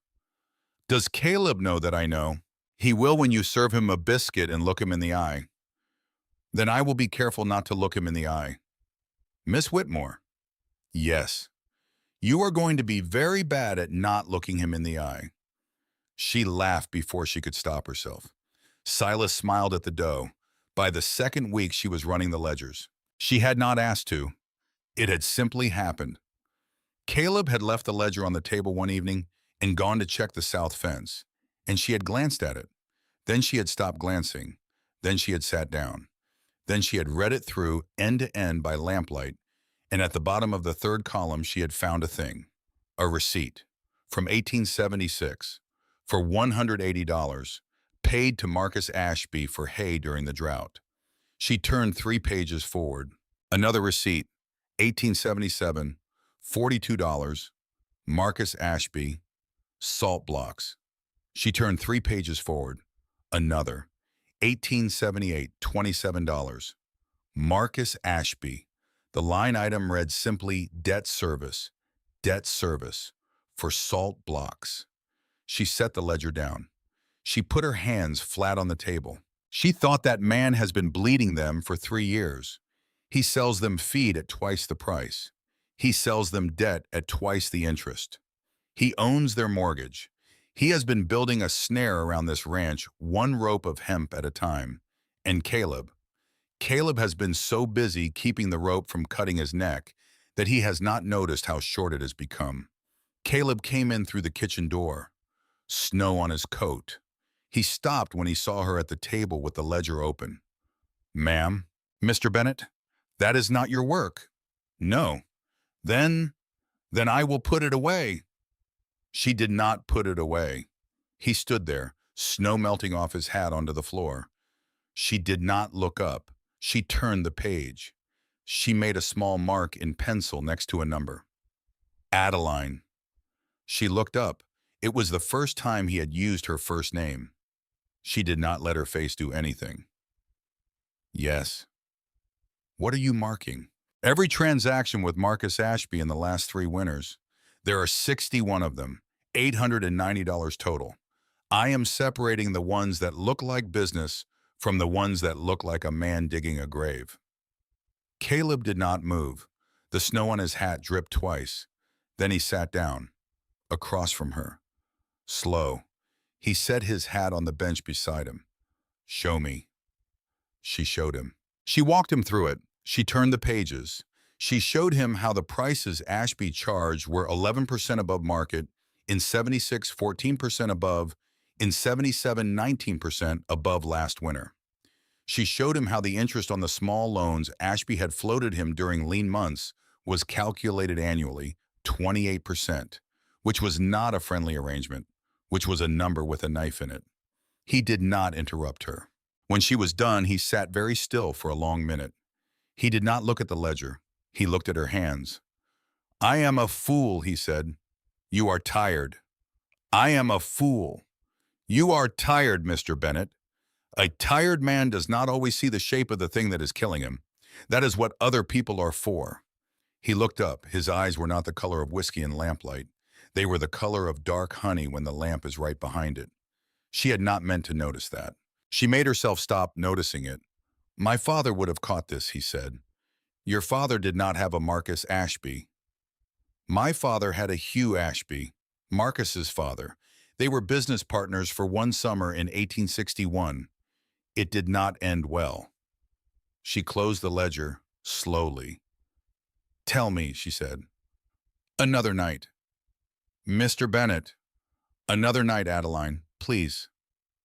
does Caleb know that I know? He will when you serve him a biscuit and look him in the eye. Then I will be careful not to look him in the eye. Miss Whitmore? Yes. You are going to be very bad at not looking him in the eye. She laughed before she could stop herself. Silas smiled at the dough. By the second week, she was running the ledgers. She had not asked to. It had simply happened. Caleb had left the ledger on the table one evening and gone to check the south fence, and she had glanced at it. Then she had stopped glancing. Then she had sat down. Then she had read it through end to end by lamplight, and at the bottom of the third column she had found a thing, a receipt from 1876 for $180, paid to Marcus Ashby for hay during the drought. She turned 3 pages forward. Another receipt, 1877, $42, Marcus Ashby, salt blocks. She turned 3 pages forward. Another, 1878, $27, Marcus Ashby. The line item read simply debt service, for salt blocks. She set the ledger down. She put her hands flat on the table. She thought that man has been bleeding them for 3 years. He sells them feed at twice the price. He sells them debt at twice the interest. He owns their mortgage. He has been building a snare around this ranch, one rope of hemp at a time. And Caleb has been so busy keeping the rope from cutting his neck that he has not noticed how short it has become. Caleb came in through the kitchen door, snow on his coat. He stopped when he saw her at the table with the ledger open. Ma'am, Mr. Bennett, that is not your work. No. Then I will put it away. She did not put it away. He stood there, snow melting off his hat onto the floor. She did not look up. She turned the page. She made a small mark in pencil next to a number. Adeline. She looked up. It was the first time he had used her first name. She did not let her face do anything. Yes. What are you marking? Every transaction with Marcus Ashby in the last 3 winters. There are 61 of them, $890 total. I am separating the ones that look like business from the ones that look like a man digging a grave. Caleb did not move. The snow on his hat dripped twice. Then he sat down, across from her. Slow. He set his hat on the bench beside him. Show me. She showed him. She walked him through it. She turned the pages. She showed him how the prices Ashby charged were 11% above market, in 76, 14% above, in 77, 19% above last winter. She showed him how the interest on the small loans Ashby had floated him during lean months was calculated annually, 28%, which was not a friendly arrangement, which was a number with a knife in it. He did not interrupt her. When she was done, he sat very still for a long minute. He did not look at the ledger. He looked at her hands. I am a fool, he said. You are tired. I am a fool. You are tired, Mr. Bennett. A tired man does not always see the shape of the thing that is killing him. That is what other people are for. He looked up. His eyes were not the color of whiskey in lamplight. They were the color of dark honey when the lamp is right behind it. She had not meant to notice that. She made herself stop noticing it. My father would have caught this, he said. Your father did not have a Marcus Ashby. My father had a Hugh Ashby, Marcus's father. They were business partners for one summer in 1861. It did not end well. She closed the ledger slowly. Tell me, she said. Another night. Mr. Bennett. Another night, Adeline. Please.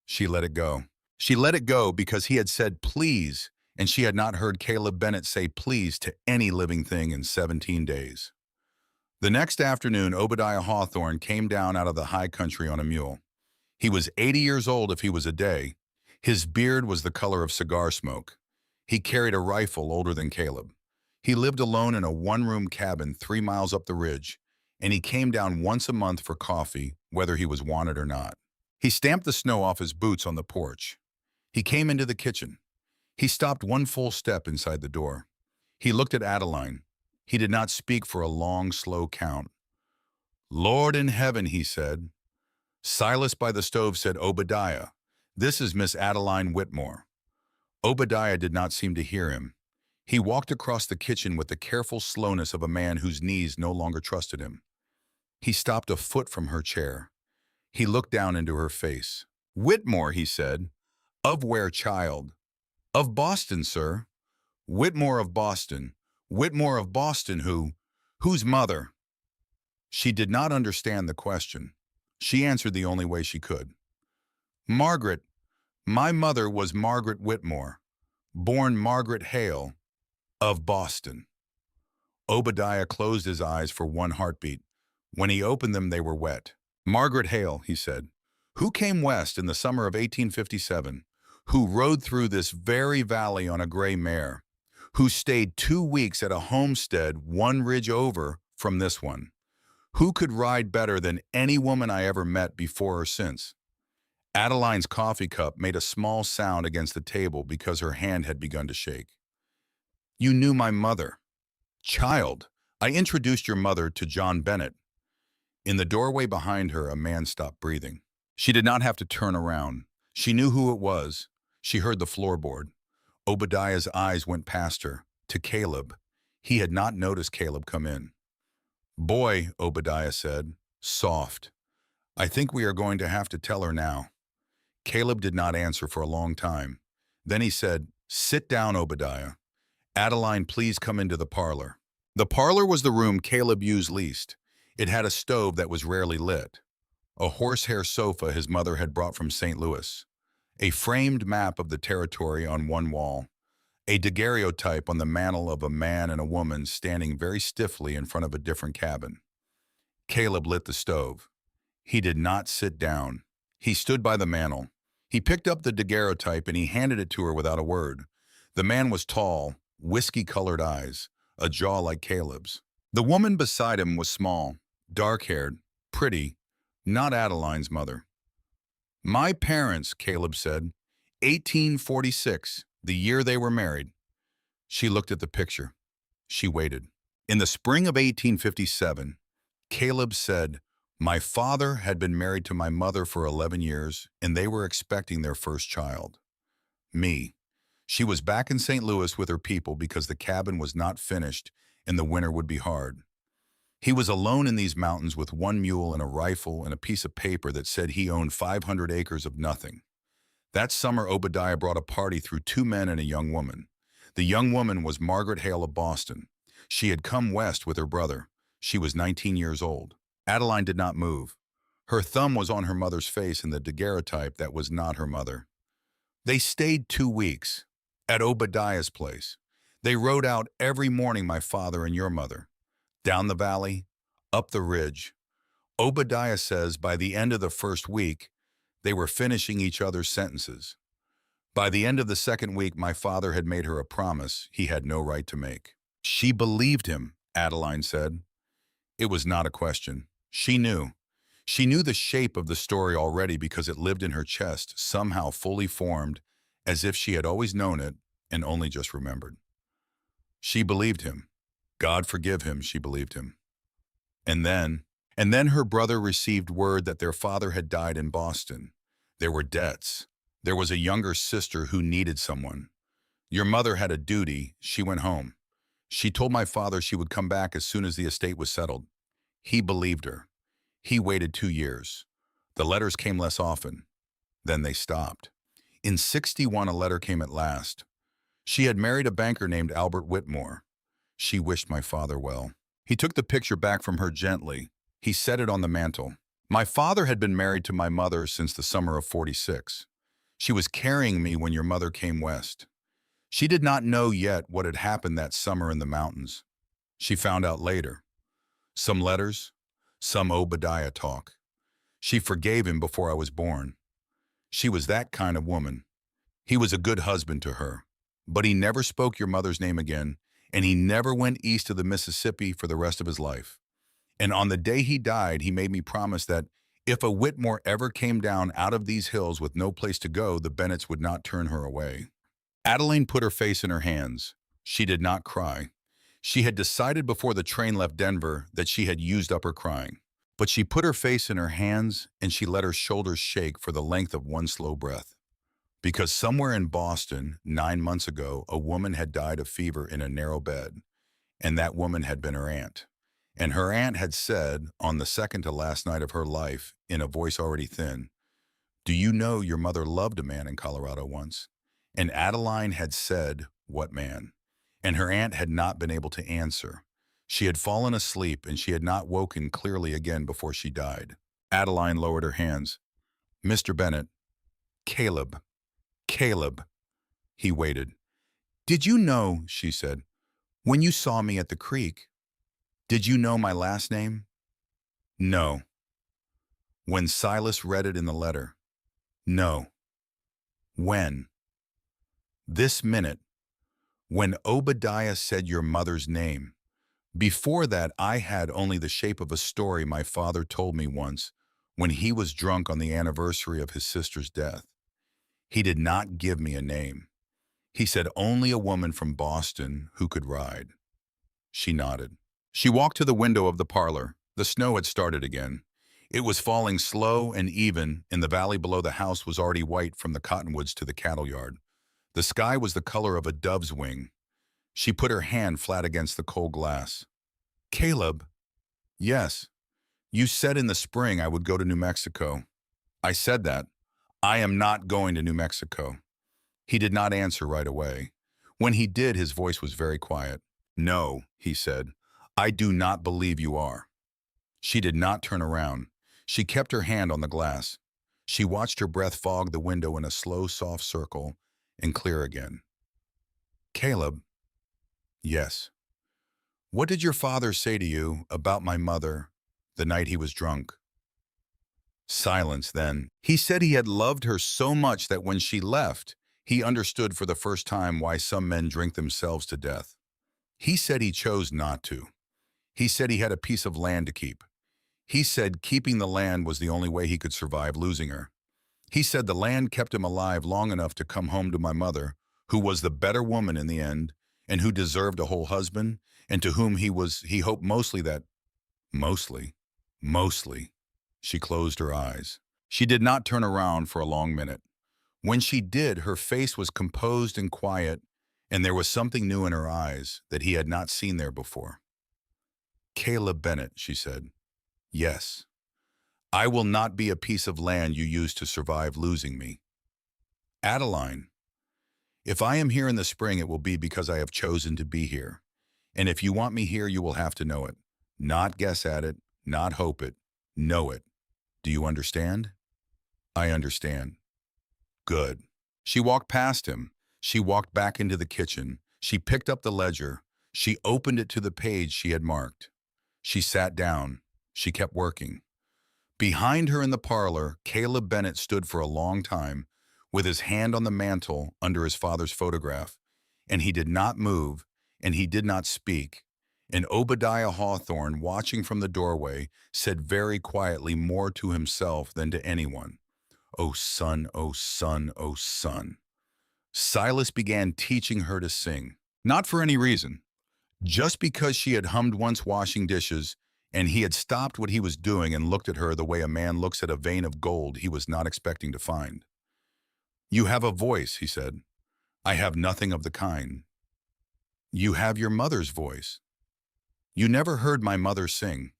She let it go. She let it go because he had said please, and she had not heard Caleb Bennett say please to any living thing in 17 days. The next afternoon, Obadiah Hawthorne came down out of the high country on a mule. He was 80 years old if he was a day. His beard was the color of cigar smoke. He carried a rifle older than Caleb. He lived alone in a one-room cabin 3 miles up the ridge, and he came down once a month for coffee, whether he was wanted or not. He stamped the snow off his boots on the porch. He came into the kitchen. He stopped one full step inside the door. He looked at Adeline. He did not speak for a long, slow count. Lord in heaven, he said. Silas by the stove said, Obadiah, this is Miss Adeline Whitmore. Obadiah did not seem to hear him. He walked across the kitchen with the careful slowness of a man whose knees no longer trusted him. He stopped a foot from her chair. He looked down into her face. Whitmore, he said. Of where, child? Of Boston, sir. Whitmore of Boston. Whitmore of Boston who? Whose mother? She did not understand the question. She answered the only way she could. Margaret. My mother was Margaret Whitmore, born Margaret Hale, of Boston. Obadiah closed his eyes for one heartbeat. When he opened them, they were wet. Margaret Hale, he said, who came west in the summer of 1857, who rode through this very valley on a gray mare, who stayed 2 weeks at a homestead one ridge over from this one. Who could ride better than any woman I ever met before or since? Adeline's coffee cup made a small sound against the table because her hand had begun to shake. You knew my mother. Child, I introduced your mother to John Bennett. In the doorway behind her, a man stopped breathing. She did not have to turn around. She knew who it was. She heard the floorboard. Obadiah's eyes went past her, to Caleb. He had not noticed Caleb come in. Boy, Obadiah said, soft. I think we are going to have to tell her now. Caleb did not answer for a long time. Then he said, sit down, Obadiah. Adeline, please come into the parlor. The parlor was the room Caleb used least. It had a stove that was rarely lit, a horsehair sofa his mother had brought from St. Louis, a framed map of the territory on one wall, a daguerreotype on the mantel of a man and a woman standing very stiffly in front of a different cabin. Caleb lit the stove. He did not sit down. He stood by the mantel. He picked up the daguerreotype and he handed it to her without a word. The man was tall, whiskey-colored eyes, a jaw like Caleb's. The woman beside him was small, dark-haired, pretty, not Adeline's mother. My parents, Caleb said, 1846, the year they were married. She looked at the picture. She waited. In the spring of 1857, Caleb said, my father had been married to my mother for 11 years, and they were expecting their first child. Me. She was back in St. Louis with her people because the cabin was not finished and the winter would be hard. He was alone in these mountains with one mule and a rifle and a piece of paper that said he owned 500 acres of nothing. That summer, Obadiah brought a party through 2 men and a young woman. The young woman was Margaret Hale of Boston. She had come west with her brother. She was 19 years old. Adeline did not move. Her thumb was on her mother's face in the daguerreotype that was not her mother. They stayed 2 weeks at Obadiah's place. They rode out every morning, my father and your mother, down the valley, up the ridge. Obadiah says by the end of the first week, they were finishing each other's sentences. By the end of the second week, my father had made her a promise he had no right to make. She believed him, Adeline said. It was not a question. She knew. She knew the shape of the story already because it lived in her chest, somehow fully formed, as if she had always known it and only just remembered. She believed him. God forgive him, she believed him. And then her brother received word that their father had died in Boston. There were debts. There was a younger sister who needed someone. Your mother had a duty. She went home. She told my father she would come back as soon as the estate was settled. He believed her. He waited 2 years. The letters came less often. Then they stopped. In 61, a letter came at last. She had married a banker named Albert Whitmore. She wished my father well. He took the picture back from her gently. He set it on the mantel. My father had been married to my mother since the summer of 46. She was carrying me when your mother came west. She did not know yet what had happened that summer in the mountains. She found out later. Some letters, some Obadiah talk. She forgave him before I was born. She was that kind of woman. He was a good husband to her. But he never spoke your mother's name again, and he never went east of the Mississippi for the rest of his life. And on the day he died, he made me promise that if a Whitmore ever came down out of these hills with no place to go, the Bennetts would not turn her away. Adeline put her face in her hands. She did not cry. She had decided before the train left Denver that she had used up her crying. But she put her face in her hands and she let her shoulders shake for the length of one slow breath. Because somewhere in Boston, 9 months ago, a woman had died of fever in a narrow bed, and that woman had been her aunt. And her aunt had said, on the second to last night of her life, in a voice already thin, "Do you know your mother loved a man in Colorado once?" And Adeline had said, "What man?" And her aunt had not been able to answer. She had fallen asleep and she had not woken clearly again before she died. Adeline lowered her hands. "Mr. Bennett, Caleb, Caleb." He waited. "Did you know," she said, "when you saw me at the creek, did you know my last name?" "No." "When Silas read it in the letter?" "No." "When?" "This minute, when Obadiah said your mother's name. Before that, I had only the shape of a story my father told me once when he was drunk on the anniversary of his sister's death. He did not give me a name. He said only a woman from Boston who could ride." She nodded. She walked to the window of the parlor. The snow had started again. It was falling slow and even, and the valley below the house was already white from the cottonwoods to the cattle yard. The sky was the color of a dove's wing. She put her hand flat against the cold glass. "Caleb." "Yes. You said in the spring I would go to New Mexico." "I said that. I am not going to New Mexico." He did not answer right away. When he did, his voice was very quiet. "No," he said. "I do not believe you are." She did not turn around. She kept her hand on the glass. She watched her breath fog the window in a slow, soft circle and clear again. "Caleb." "Yes." "What did your father say to you about my mother the night he was drunk?" Silence then. "He said he had loved her so much that when she left, he understood for the first time why some men drink themselves to death. He said he chose not to. He said he had a piece of land to keep. He said keeping the land was the only way he could survive losing her. He said the land kept him alive long enough to come home to my mother, who was the better woman in the end, and who deserved a whole husband, and to whom he hoped mostly that, mostly, mostly." She closed her eyes. She did not turn around for a long minute. When she did, her face was composed and quiet, and there was something new in her eyes that he had not seen there before. "Caleb Bennett," she said. "Yes. I will not be a piece of land you use to survive losing me. Adeline, if I am here in the spring, it will be because I have chosen to be here. And if you want me here, you will have to know it. Not guess at it, not hope it. Know it. Do you understand?" "I understand." "Good." She walked past him. She walked back into the kitchen. She picked up the ledger. She opened it to the page she had marked. She sat down. She kept working. Behind her in the parlor, Caleb Bennett stood for a long time, with his hand on the mantel under his father's photograph, and he did not move, and he did not speak. And Obadiah Hawthorne, watching from the doorway, said very quietly more to himself than to anyone, "Oh son, oh son, oh son." Silas began teaching her to sing, not for any reason, just because she had hummed once washing dishes, and he had stopped what he was doing and looked at her the way a man looks at a vein of gold he was not expecting to find. "You have a voice," he said. "I have nothing of the kind." "You have your mother's voice." "You never heard my mother sing."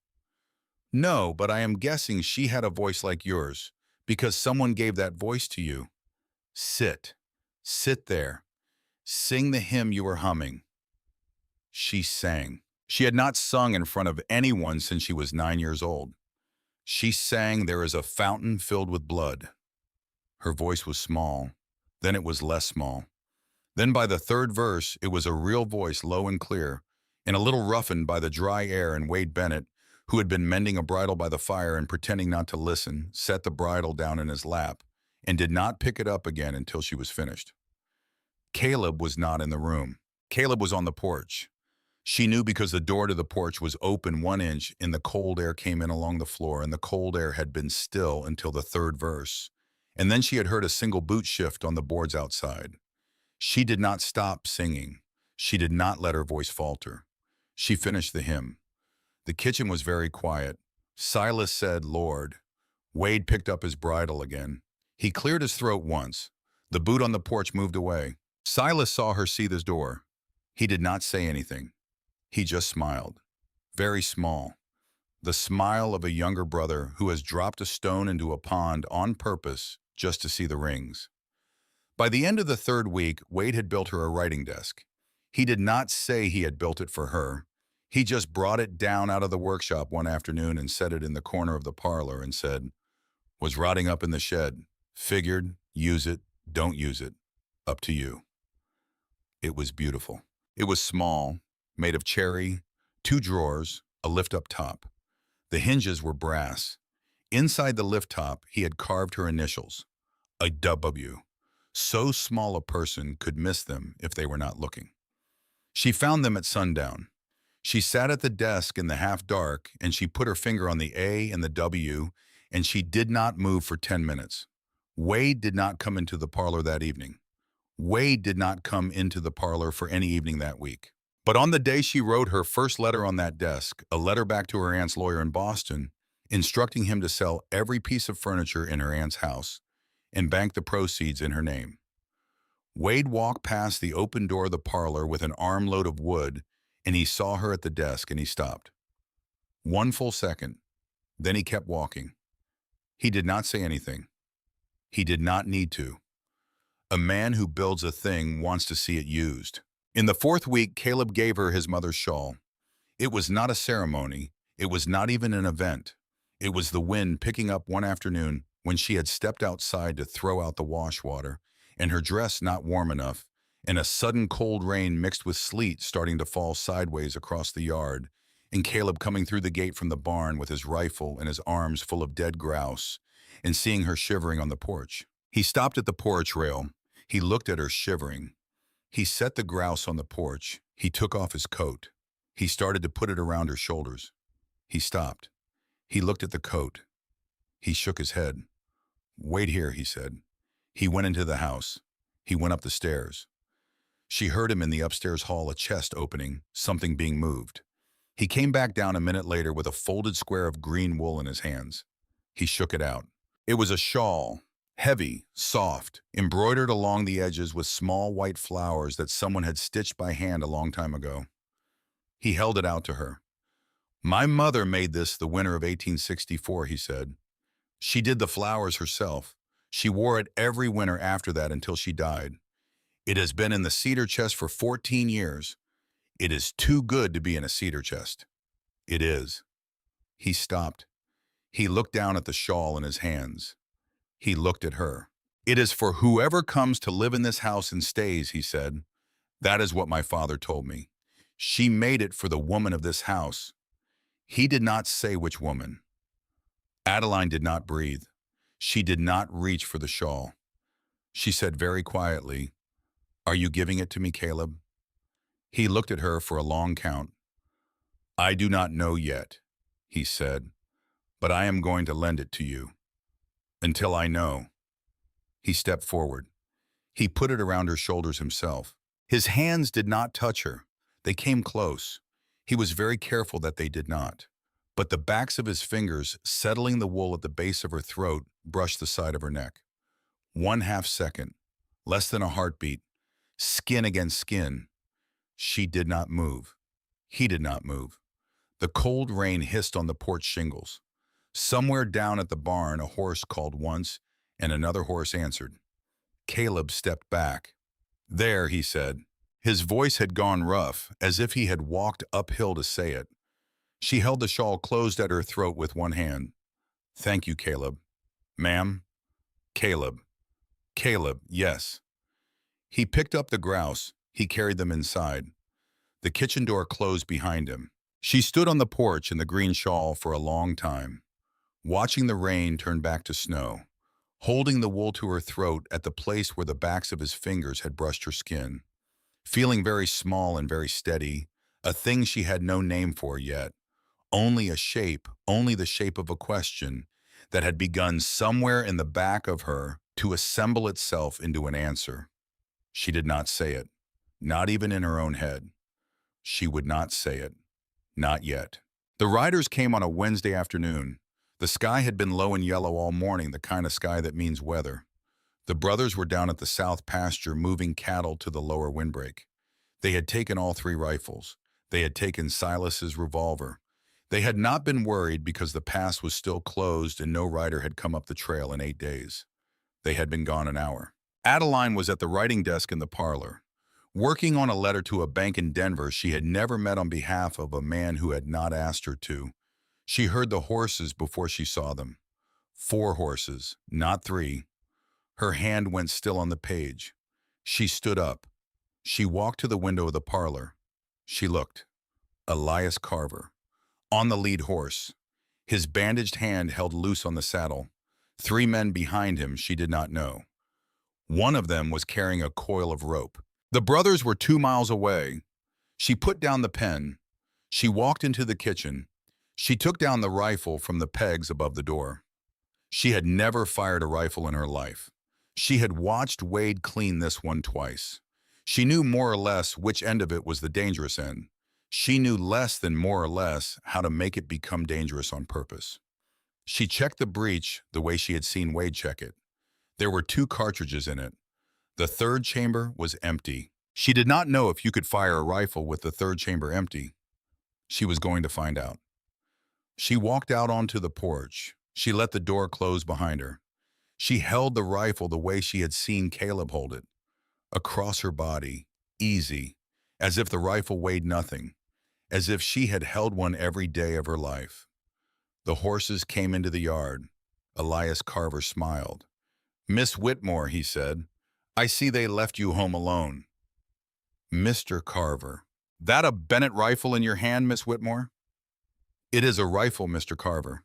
"No, but I am guessing she had a voice like yours, because someone gave that voice to you. Sit. Sit there. Sing the hymn you were humming." She sang. She had not sung in front of anyone since she was 9 years old. She sang "There is a fountain filled with blood." Her voice was small. Then it was less small. Then by the third verse, it was a real voice, low and clear, and a little roughened by the dry air, and Wade Bennett, who had been mending a bridle by the fire and pretending not to listen, set the bridle down in his lap and did not pick it up again until she was finished. Caleb was not in the room. Caleb was on the porch. She knew because the door to the porch was open 1 inch and the cold air came in along the floor, and the cold air had been still until the third verse. And then she had heard a single boot shift on the boards outside. She did not stop singing. She did not let her voice falter. She finished the hymn. The kitchen was very quiet. Silas said, "Lord." Wade picked up his bridle again. He cleared his throat once. The boot on the porch moved away. Silas saw her see this door. He did not say anything. He just smiled. Very small. The smile of a younger brother who has dropped a stone into a pond on purpose just to see the rings. By the end of the third week, Wade had built her a writing desk. He did not say he had built it for her. He just brought it down out of the workshop one afternoon and set it in the corner of the parlor and said, "Was rotting up in the shed. Figured, use it, don't use it. Up to you." It was beautiful. It was small, made of cherry, 2 drawers, a lift up top. The hinges were brass. Inside the lift top, he had carved her initials, a W. So small a person could miss them if they were not looking. She found them at sundown. She sat at the desk in the half dark and she put her finger on the A and the W, and she did not move for 10 minutes. Wade did not come into the parlor that evening. Wade did not come into the parlor for any evening that week. But on the day she wrote her first letter on that desk, a letter back to her aunt's lawyer in Boston, instructing him to sell every piece of furniture in her aunt's house and bank the proceeds in her name. Wade walked past the open door of the parlor with an armload of wood, and he saw her at the desk and he stopped. 1 full second. Then he kept walking. He did not say anything. He did not need to. A man who builds a thing wants to see it used. In the fourth week, Caleb gave her his mother's shawl. It was not a ceremony. It was not even an event. It was the wind picking up one afternoon when she had stepped outside to throw out the wash water, and her dress not warm enough, and a sudden cold rain mixed with sleet starting to fall sideways across the yard, and Caleb coming through the gate from the barn with his rifle and his arms full of dead grouse, and seeing her shivering on the porch. He stopped at the porch rail. He looked at her shivering. He set the grouse on the porch. He took off his coat. He started to put it around her shoulders. He stopped. He looked at the coat. He shook his head. "Wait here," he said. He went into the house. He went up the stairs. She heard him in the upstairs hall, a chest opening, something being moved. He came back down a minute later with a folded square of green wool in his hands. He shook it out. It was a shawl. Heavy, soft, embroidered along the edges with small white flowers that someone had stitched by hand a long time ago. He held it out to her. "My mother made this the winter of 1864, he said. "She did the flowers herself. She wore it every winter after that until she died. It has been in the cedar chest for 14 years. It is too good to be in a cedar chest. It is." He stopped. He looked down at the shawl in his hands. He looked at her. "It is for whoever comes to live in this house and stays," he said. "That is what my father told me. She made it for the woman of this house." He did not say which woman. Adeline did not breathe. She did not reach for the shawl. She said very quietly, "Are you giving it to me, Caleb?" He looked at her for a long count. "I do not know yet," he said, "but I am going to lend it to you. Until I know." He stepped forward. He put it around her shoulders himself. His hands did not touch her. They came close. He was very careful that they did not. But the backs of his fingers, settling the wool at the base of her throat, brushed the side of her neck. 1/2 second, less than a heartbeat, skin against skin. She did not move. He did not move. The cold rain hissed on the porch shingles. Somewhere down at the barn, a horse called once, and another horse answered. Caleb stepped back. "There," he said. His voice had gone rough, as if he had walked uphill to say it. She held the shawl closed at her throat with one hand. "Thank you, Caleb." "Ma'am?" "Caleb." "Caleb, yes." He picked up the grouse. He carried them inside. The kitchen door closed behind him. She stood on the porch in the green shawl for a long time, watching the rain turn back to snow, holding the wool to her throat at the place where the backs of his fingers had brushed her skin, feeling very small and very steady, a thing she had no name for yet, only a shape, only the shape of a question that had begun somewhere in the back of her to assemble itself into an answer. She did not say it, not even in her own head. She would not say it, not yet. The riders came on a Wednesday afternoon. The sky had been low and yellow all morning, the kind of sky that means weather. The brothers were down at the south pasture moving cattle to the lower windbreak. They had taken all three rifles. They had taken Silas's revolver. They had not been worried because the pass was still closed and no rider had come up the trail in 8 days. They had been gone an hour. Adeline was at the writing desk in the parlor, working on a letter to a bank in Denver she had never met on behalf of a man who had not asked her to. She heard the horses before she saw them. 4 horses, not 3. Her hand went still on the page. She stood up. She walked to the window of the parlor. She looked. Elias Carver, on the lead horse, his bandaged hand held loose on the saddle. 3 men behind him she did not know. One of them was carrying a coil of rope. The brothers were 2 miles away. She put down the pen. She walked into the kitchen. She took down the rifle from the pegs above the door. She had never fired a rifle in her life. She had watched Wade clean this one twice. She knew more or less which end of it was the dangerous end. She knew less than more or less how to make it become dangerous on purpose. She checked the breech the way she had seen Wade check it. There were 2 cartridges in it. The 3rd chamber was empty. She did not know if you could fire a rifle with the 3rd chamber empty. She was going to find out. She walked out onto the porch. She let the door close behind her. She held the rifle the way she had seen Caleb hold it, across her body, easy, as if the rifle weighed nothing, as if she had held one every day of her life. The horses came into the yard. Elias Carver smiled. "Miss Whitmore," he said, "I see they left you home alone." "Mr. Carver." "That a Bennett rifle in your hand, Miss Whitmore?" "It is a rifle, Mr. Carver."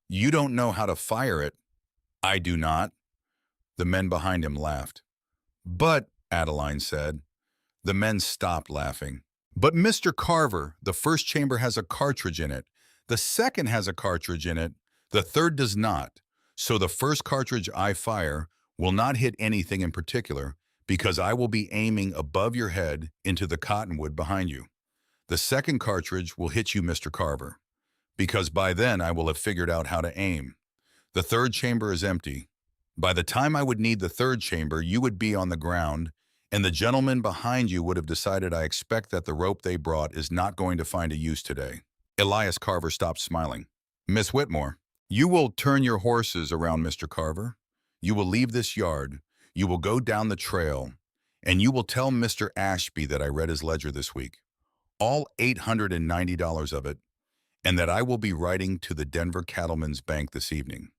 "You don't know how to fire it." "I do not." The men behind him laughed. "But," Adeline said. The men stopped laughing. "But Mr. Carver, the 1st chamber has a cartridge in it. The 2nd has a cartridge in it. The 3rd does not. So the 1st cartridge I fire will not hit anything in particular because I will be aiming above your head into the cottonwood behind you. The 2nd cartridge will hit you, Mr. Carver, because by then I will have figured out how to aim. The 3rd chamber is empty. By the time I would need the 3rd chamber, you would be on the ground, and the gentleman behind you would have decided I expect that the rope they brought is not going to find a use today." Elias Carver stopped smiling. "Miss Whitmore, you will turn your horses around, Mr. Carver. You will leave this yard. You will go down the trail, and you will tell Mr. Ashby that I read his ledger this week, all $890 of it, and that I will be writing to the Denver Cattlemen's Bank this evening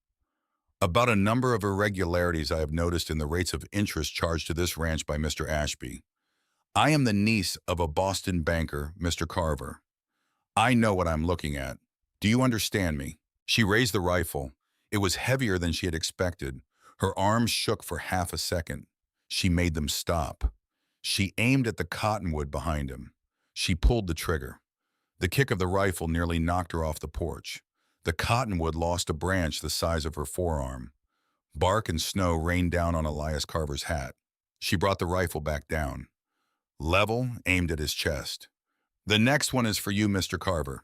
about a number of irregularities I have noticed in the rates of interest charged to this ranch by Mr. Ashby. I am the niece of a Boston banker, Mr. Carver. I know what I'm looking at. Do you understand me?" She raised the rifle. It was heavier than she had expected. Her arms shook for half a second. She made them stop. She aimed at the cottonwood behind him. She pulled the trigger. The kick of the rifle nearly knocked her off the porch. The cottonwood lost a branch the size of her forearm. Bark and snow rained down on Elias Carver's hat. She brought the rifle back down. Level, aimed at his chest. "The next one is for you, Mr. Carver."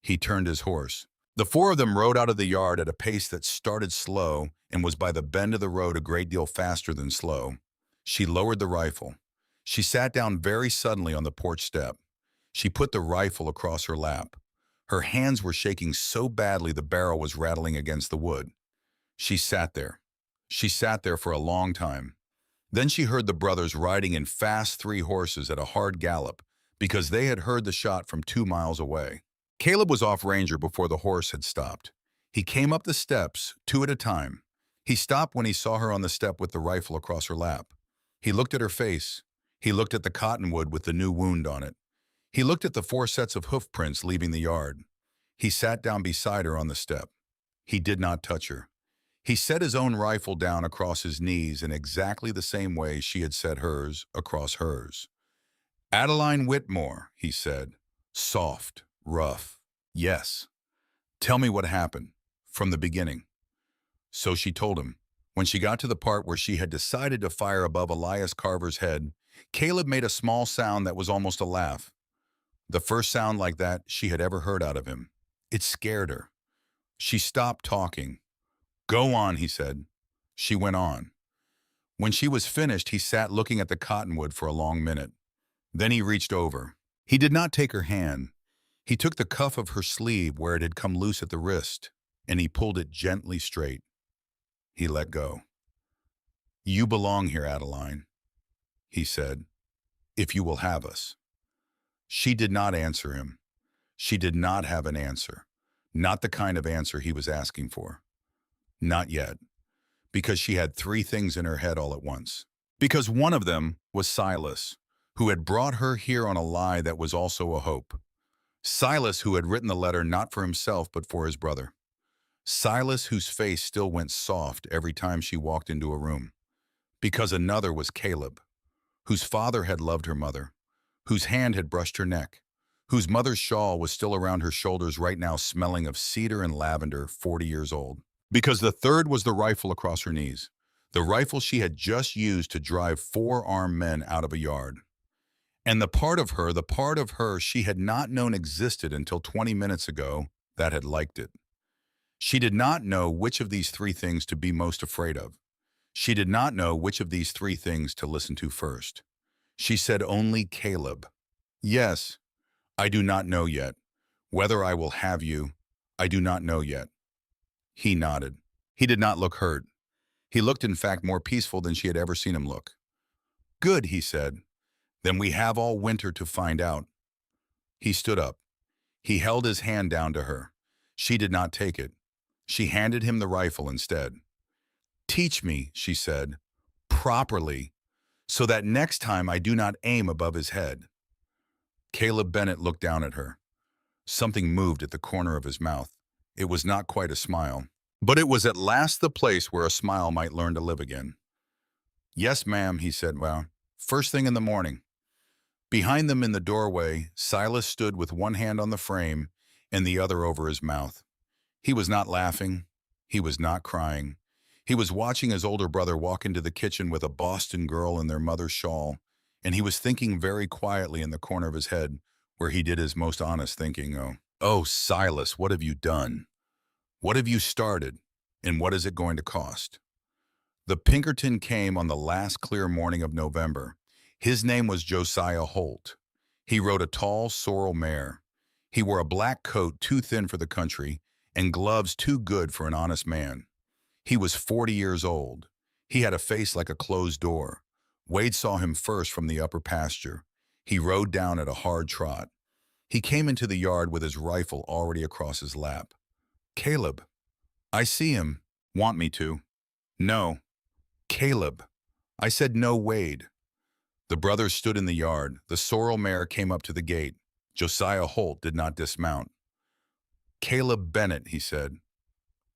He turned his horse. The 4 of them rode out of the yard at a pace that started slow and was by the bend of the road a great deal faster than slow. She lowered the rifle. She sat down very suddenly on the porch step. She put the rifle across her lap. Her hands were shaking so badly the barrel was rattling against the wood. She sat there. She sat there for a long time. Then she heard the brothers riding in fast three horses at a hard gallop because they had heard the shot from 2 miles away. Caleb was off Ranger before the horse had stopped. He came up the steps, two at a time. He stopped when he saw her on the step with the rifle across her lap. He looked at her face. He looked at the cottonwood with the new wound on it. He looked at the 4 sets of hoof prints leaving the yard. He sat down beside her on the step. He did not touch her. He set his own rifle down across his knees in exactly the same way she had set hers across hers. "Adeline Whitmore," he said, soft, rough. "Yes. Tell me what happened, from the beginning." So she told him. When she got to the part where she had decided to fire above Elias Carver's head, Caleb made a small sound that was almost a laugh. The first sound like that she had ever heard out of him. It scared her. She stopped talking. "Go on," he said. She went on. When she was finished, he sat looking at the cottonwood for a long minute. Then he reached over. He did not take her hand. He took the cuff of her sleeve where it had come loose at the wrist, and he pulled it gently straight. He let go. "You belong here, Adeline," he said, "if you will have us." She did not answer him. She did not have an answer. Not the kind of answer he was asking for. Not yet. Because she had 3 things in her head all at once. Because one of them was Silas, who had brought her here on a lie that was also a hope. Silas, who had written the letter not for himself but for his brother. Silas, whose face still went soft every time she walked into a room. Because another was Caleb, whose father had loved her mother, whose hand had brushed her neck, whose mother's shawl was still around her shoulders right now smelling of cedar and lavender, 40 years old. Because the third was the rifle across her knees, the rifle she had just used to drive 4 armed men out of a yard. And the part of her she had not known existed until 20 minutes ago, that had liked it. She did not know which of these 3 things to be most afraid of. She did not know which of these 3 things to listen to first. She said only Caleb. "Yes, I do not know yet. Whether I will have you, I do not know yet." He nodded. He did not look hurt. He looked, in fact, more peaceful than she had ever seen him look. "Good," he said. "Then we have all winter to find out." He stood up. He held his hand down to her. She did not take it. She handed him the rifle instead. "Teach me," she said, "properly, so that next time I do not aim above his head." Caleb Bennett looked down at her. Something moved at the corner of his mouth. It was not quite a smile, but it was at last the place where a smile might learn to live again. "Yes, ma'am," he said, "well, first thing in the morning." Behind them in the doorway, Silas stood with one hand on the frame and the other over his mouth. He was not laughing. He was not crying. He was watching his older brother walk into the kitchen with a Boston girl in their mother's shawl, and he was thinking very quietly in the corner of his head, where he did his most honest thinking, "Oh, Silas, what have you done? What have you started, and what is it going to cost?" The Pinkerton came on the last clear morning of November. His name was Josiah Holt. He rode a tall sorrel mare. He wore a black coat too thin for the country and gloves too good for an honest man. He was 40 years old. He had a face like a closed door. Wade saw him first from the upper pasture. He rode down at a hard trot. He came into the yard with his rifle already across his lap. "Caleb." "I see him. Want me to?" "No." "Caleb." "I said no, Wade." The brothers stood in the yard. The sorrel mare came up to the gate. Josiah Holt did not dismount. "Caleb Bennett," he said,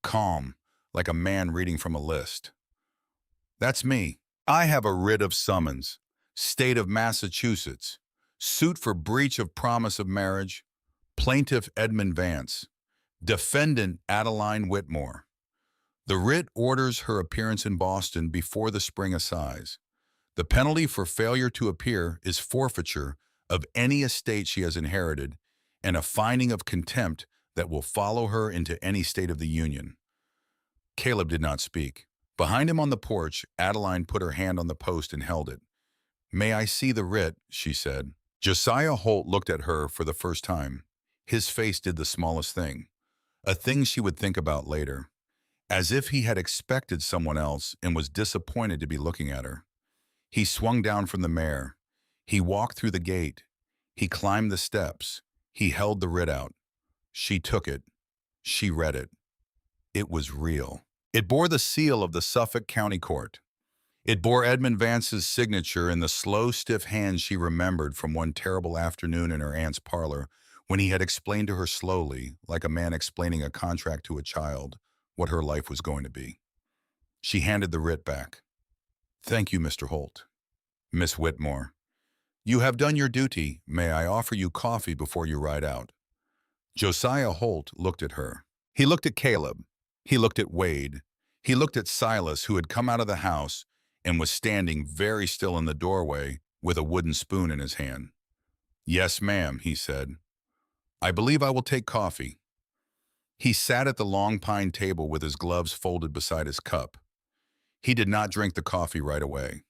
calm, like a man reading from a list. "That's me. I have a writ of summons. State of Massachusetts. Suit for breach of promise of marriage. Plaintiff Edmund Vance. Defendant Adeline Whitmore. The writ orders her appearance in Boston before the spring assize. The penalty for failure to appear is forfeiture of any estate she has inherited and a finding of contempt that will follow her into any state of the Union." Caleb did not speak. Behind him on the porch, Adeline put her hand on the post and held it. "May I see the writ?" she said. Josiah Holt looked at her for the first time. His face did the smallest thing, a thing she would think about later, as if he had expected someone else and was disappointed to be looking at her. He swung down from the mare. He walked through the gate. He climbed the steps. He held the writ out. She took it. She read it. It was real. It bore the seal of the Suffolk County Court. It bore Edmund Vance's signature in the slow, stiff hand she remembered from one terrible afternoon in her aunt's parlor when he had explained to her slowly, like a man explaining a contract to a child, what her life was going to be. She handed the writ back. "Thank you, Mr. Holt." "Miss Whitmore, you have done your duty. May I offer you coffee before you ride out?" Josiah Holt looked at her. He looked at Caleb. He looked at Wade. He looked at Silas, who had come out of the house and was standing very still in the doorway with a wooden spoon in his hand. "Yes, ma'am," he said. "I believe I will take coffee." He sat at the long pine table with his gloves folded beside his cup. He did not drink the coffee right away.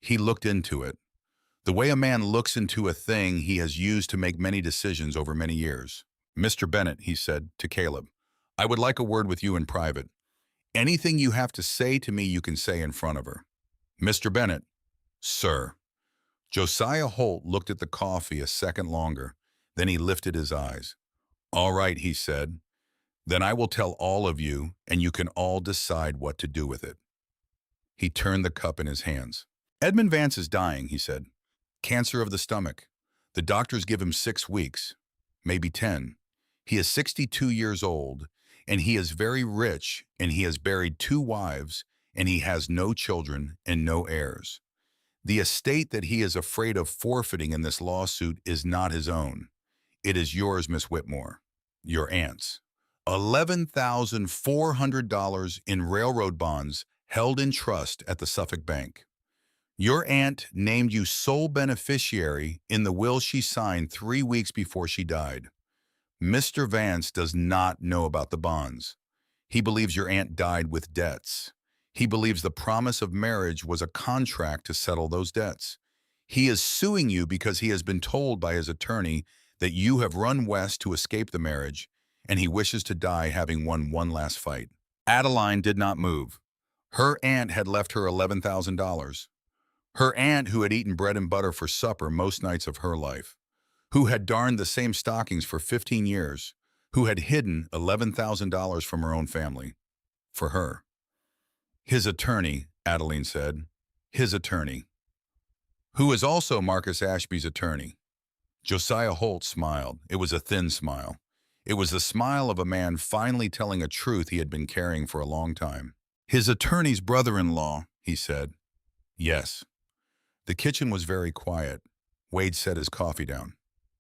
He looked into it, the way a man looks into a thing he has used to make many decisions over many years. "Mr. Bennett," he said to Caleb, "I would like a word with you in private. Anything you have to say to me you can say in front of her." "Mr. Bennett." "Sir." Josiah Holt looked at the coffee a second longer. Then he lifted his eyes. "All right," he said. "Then I will tell all of you, and you can all decide what to do with it." He turned the cup in his hands. "Edmund Vance is dying," he said. "Cancer of the stomach. The doctors give him 6 weeks, maybe 10. He is 62 years old, and he is very rich, and he has buried 2 wives, and he has no children and no heirs. The estate that he is afraid of forfeiting in this lawsuit is not his own. It is yours, Miss Whitmore, your aunt's. $11,400 in railroad bonds held in trust at the Suffolk Bank. Your aunt named you sole beneficiary in the will she signed 3 weeks before she died. Mr. Vance does not know about the bonds. He believes your aunt died with debts. He believes the promise of marriage was a contract to settle those debts. He is suing you because he has been told by his attorney that you have run west to escape the marriage, and he wishes to die having won one last fight." Adeline did not move. Her aunt had left her $11,000. Her aunt who had eaten bread and butter for supper most nights of her life, who had darned the same stockings for 15 years, who had hidden $11,000 from her own family. For her. "His attorney," Adeline said. "His attorney." "Who is also Marcus Ashby's attorney." Josiah Holt smiled. It was a thin smile. It was the smile of a man finally telling a truth he had been carrying for a long time. "His attorney's brother-in-law," he said. "Yes." The kitchen was very quiet. Wade set his coffee down,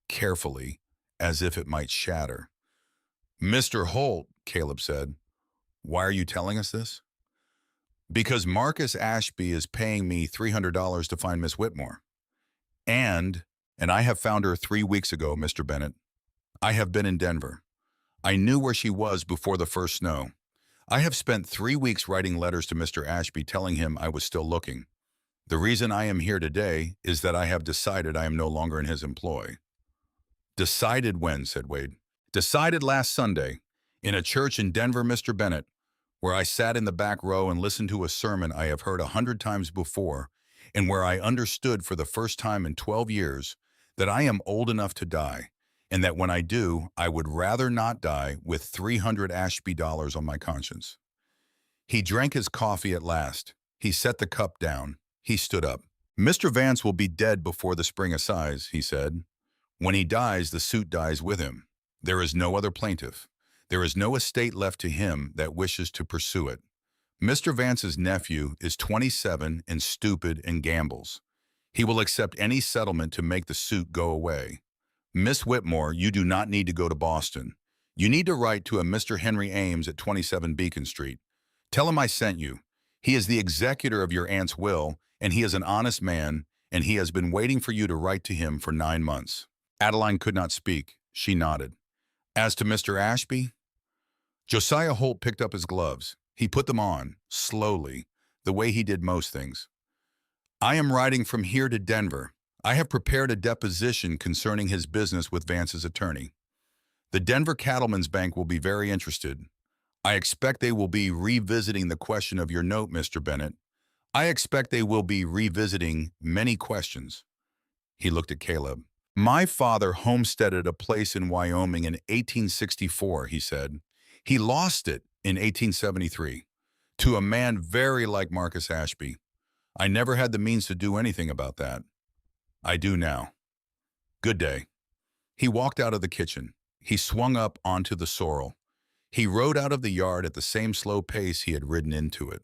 carefully, as if it might shatter. "Mr. Holt," Caleb said, "why are you telling us this?" "Because Marcus Ashby is paying me $300 to find Miss Whitmore. And I have found her 3 weeks ago, Mr. Bennett. I have been in Denver. I knew where she was before the first snow. I have spent 3 weeks writing letters to Mr. Ashby telling him I was still looking. The reason I am here today is that I have decided I am no longer in his employ." "Decided when?" said Wade. "Decided last Sunday, in a church in Denver, Mr. Bennett, where I sat in the back row and listened to a sermon I have heard 100 times before, and where I understood for the first time in 12 years that I am old enough to die, and that when I do, I would rather not die with 300 Ashby dollars on my conscience." He drank his coffee at last. He set the cup down. He stood up. "Mr. Vance will be dead before the spring assize," he said. "When he dies, the suit dies with him. There is no other plaintiff. There is no estate left to him that wishes to pursue it. Mr. Vance's nephew is 27 and stupid and gambles. He will accept any settlement to make the suit go away. Miss Whitmore, you do not need to go to Boston. You need to write to a Mr. Henry Ames at 27 Beacon Street. Tell him I sent you. He is the executor of your aunt's will, and he is an honest man, and he has been waiting for you to write to him for 9 months." Adeline could not speak. She nodded. "As to Mr. Ashby?" Josiah Holt picked up his gloves. He put them on, slowly, the way he did most things. "I am riding from here to Denver. I have prepared a deposition concerning his business with Vance's attorney. The Denver Cattlemen's Bank will be very interested. I expect they will be revisiting the question of your note, Mr. Bennett. I expect they will be revisiting many questions. He looked at Caleb. My father homesteaded a place in Wyoming in 1864, he said. He lost it in 1873 to a man very like Marcus Ashby. I never had the means to do anything about that. I do now. Good day. He walked out of the kitchen. He swung up onto the sorrel. He rode out of the yard at the same slow pace he had ridden into it.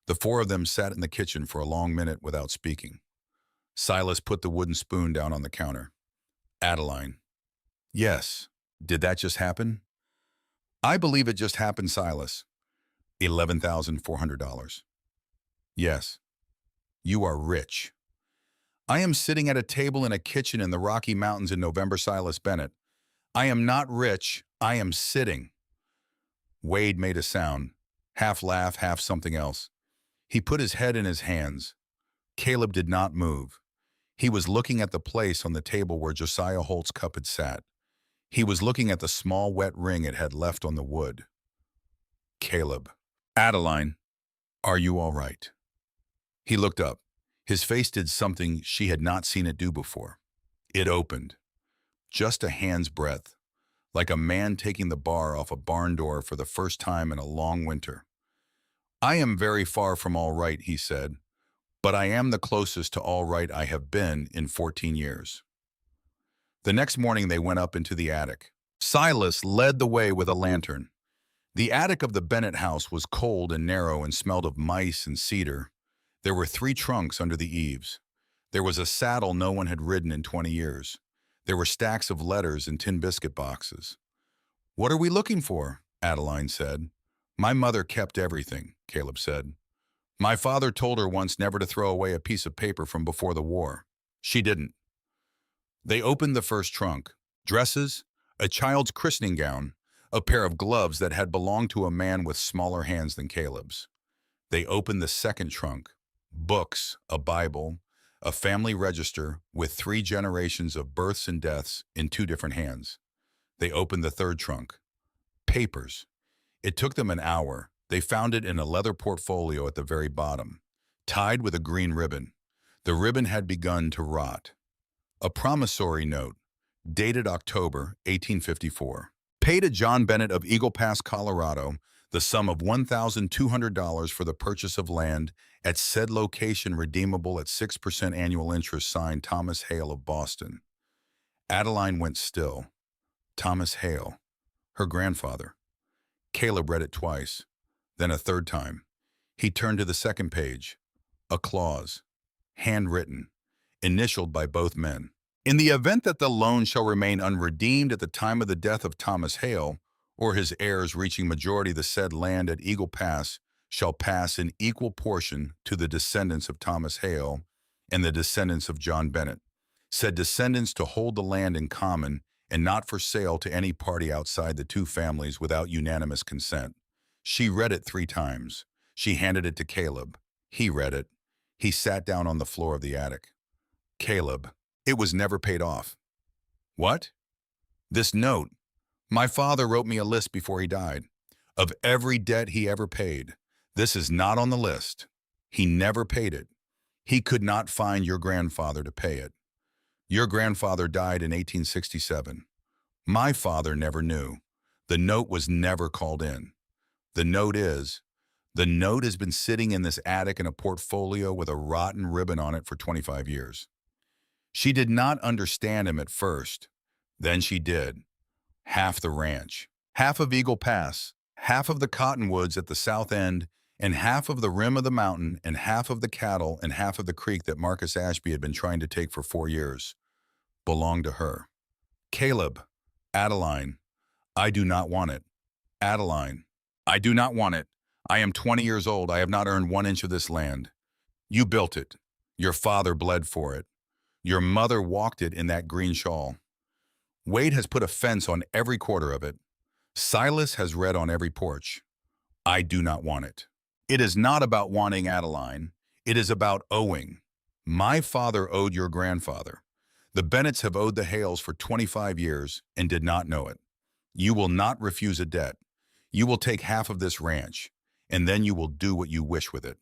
The four of them sat in the kitchen for a long minute without speaking. Silas put the wooden spoon down on the counter. Adeline. Yes. Did that just happen? I believe it just happened, Silas. $11,400. Yes. You are rich. I am sitting at a table in a kitchen in the Rocky Mountains in November, Silas Bennett. I am not rich. I am sitting. Wade made a sound, half laugh, half something else. He put his head in his hands. Caleb did not move. He was looking at the place on the table where Josiah Holt's cup had sat. He was looking at the small wet ring it had left on the wood. Caleb. Adeline, are you all right? He looked up. His face did something she had not seen it do before. It opened. Just a hand's breadth, like a man taking the bar off a barn door for the first time in a long winter. I am very far from all right, he said, but I am the closest to all right I have been in 14 years. The next morning they went up into the attic. Silas led the way with a lantern. The attic of the Bennett house was cold and narrow and smelled of mice and cedar. There were 3 trunks under the eaves. There was a saddle no one had ridden in 20 years. There were stacks of letters and tin biscuit boxes. What are we looking for? Adeline said. My mother kept everything, Caleb said. My father told her once never to throw away a piece of paper from before the war. She didn't. They opened the first trunk. Dresses, a child's christening gown, a pair of gloves that had belonged to a man with smaller hands than Caleb's. They opened the second trunk. Books, a Bible, a family register with 3 generations of births and deaths in 2 different hands. They opened the third trunk. Papers. It took them an hour. They found it in a leather portfolio at the very bottom, tied with a green ribbon. The ribbon had begun to rot. A promissory note, dated October 1854. Paid to John Bennett of Eagle Pass, Colorado, the sum of $1,200 for the purchase of land at said location redeemable at 6% annual interest, signed Thomas Hale of Boston. Adeline went still. Thomas Hale, her grandfather. Caleb read it twice, then a third time. He turned to the second page. A clause, handwritten, initialed by both men. In the event that the loan shall remain unredeemed at the time of the death of Thomas Hale, or his heirs reaching majority, the said land at Eagle Pass shall pass in equal portion to the descendants of Thomas Hale and the descendants of John Bennett. Said descendants to hold the land in common and not for sale to any party outside the 2 families without unanimous consent. She read it 3 times. She handed it to Caleb. He read it. He sat down on the floor of the attic. Caleb, it was never paid off. What? This note. My father wrote me a list before he died of every debt he ever paid. This is not on the list. He never paid it. He could not find your grandfather to pay it. Your grandfather died in 1867. My father never knew. The note was never called in. The note has been sitting in this attic in a portfolio with a rotten ribbon on it for 25 years. She did not understand him at first. Then she did. Half the ranch, half of Eagle Pass, half of the cottonwoods at the south end, and half of the rim of the mountain, and half of the cattle, and half of the creek that Marcus Ashby had been trying to take for 4 years, belonged to her. Caleb, Adeline, I do not want it. Adeline, I do not want it. I am 20 years old. I have not earned 1 inch of this land. You built it. Your father bled for it. Your mother walked it in that green shawl. Wade has put a fence on every quarter of it. Silas has read on every porch. I do not want it. It is not about wanting, Adeline. It is about owing. My father owed your grandfather. The Bennetts have owed the Hales for 25 years and did not know it. You will not refuse a debt. You will take half of this ranch, and then you will do what you wish with it.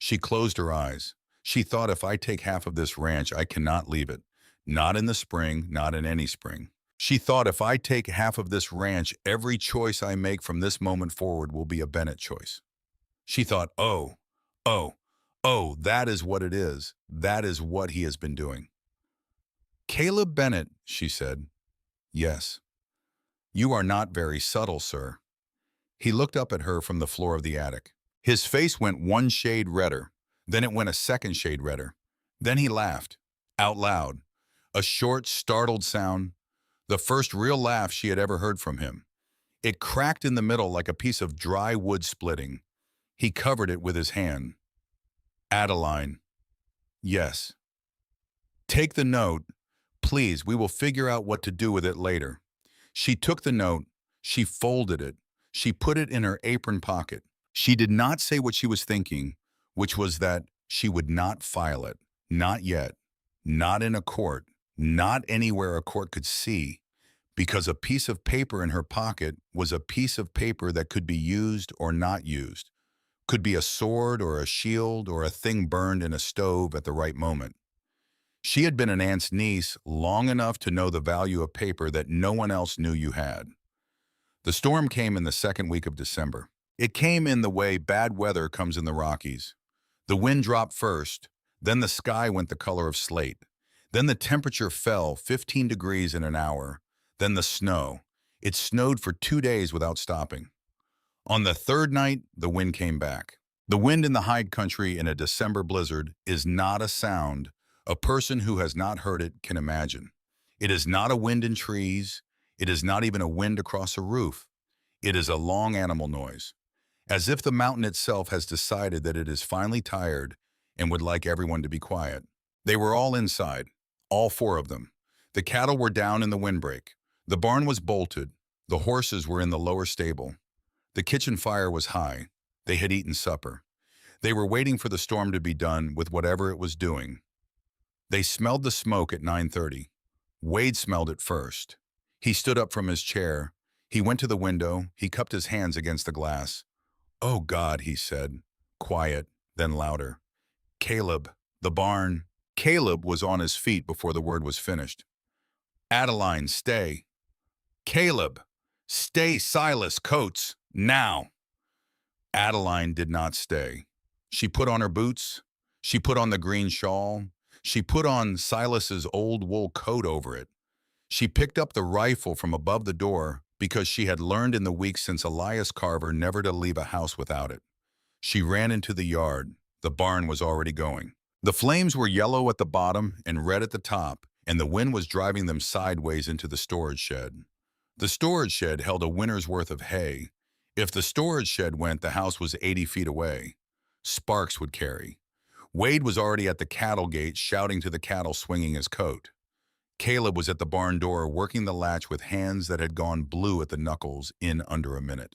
She closed her eyes. She thought, if I take half of this ranch, I cannot leave it. Not in the spring, not in any spring. She thought, if I take half of this ranch, every choice I make from this moment forward will be a Bennett choice. She thought, oh, oh, oh, that is what it is. That is what he has been doing. Caleb Bennett, she said. Yes. You are not very subtle, sir. He looked up at her from the floor of the attic. His face went one shade redder, then it went a second shade redder. Then he laughed, out loud, a short, startled sound, the first real laugh she had ever heard from him. It cracked in the middle like a piece of dry wood splitting. He covered it with his hand. Adeline. Yes. Take the note. Please, we will figure out what to do with it later. She took the note. She folded it. She put it in her apron pocket. She did not say what she was thinking, which was that she would not file it. Not yet. Not in a court. Not anywhere a court could see. Because a piece of paper in her pocket was a piece of paper that could be used or not used. Could be a sword or a shield or a thing burned in a stove at the right moment. She had been an aunt's niece long enough to know the value of paper that no one else knew you had. The storm came in the second week of December. It came in the way bad weather comes in the Rockies. The wind dropped first, then the sky went the color of slate. Then the temperature fell 15 degrees in an hour. Then the snow. It snowed for 2 days without stopping. On the third night, the wind came back. The wind in the high country in a December blizzard is not a sound a person who has not heard it can imagine. It is not a wind in trees. It is not even a wind across a roof. It is a long animal noise, as if the mountain itself has decided that it is finally tired and would like everyone to be quiet. They were all inside, all 4 of them. The cattle were down in the windbreak. The barn was bolted. The horses were in the lower stable. The kitchen fire was high. They had eaten supper. They were waiting for the storm to be done with whatever it was doing. They smelled the smoke at 9:30. Wade smelled it first. He stood up from his chair. He went to the window. He cupped his hands against the glass. "Oh, God," he said, quiet, then louder. "Caleb, the barn." Caleb was on his feet before the word was finished. "Adeline, stay." "Caleb, stay, Silas Coates, now." Adeline did not stay. She put on her boots. She put on the green shawl. She put on Silas's old wool coat over it. She picked up the rifle from above the door because she had learned in the weeks since Elias Carver never to leave a house without it. She ran into the yard. The barn was already going. The flames were yellow at the bottom and red at the top, and the wind was driving them sideways into the storage shed. The storage shed held a winter's worth of hay. If the storage shed went, the house was 80 feet away. Sparks would carry. Wade was already at the cattle gate, shouting to the cattle, swinging his coat. Caleb was at the barn door, working the latch with hands that had gone blue at the knuckles in under a minute.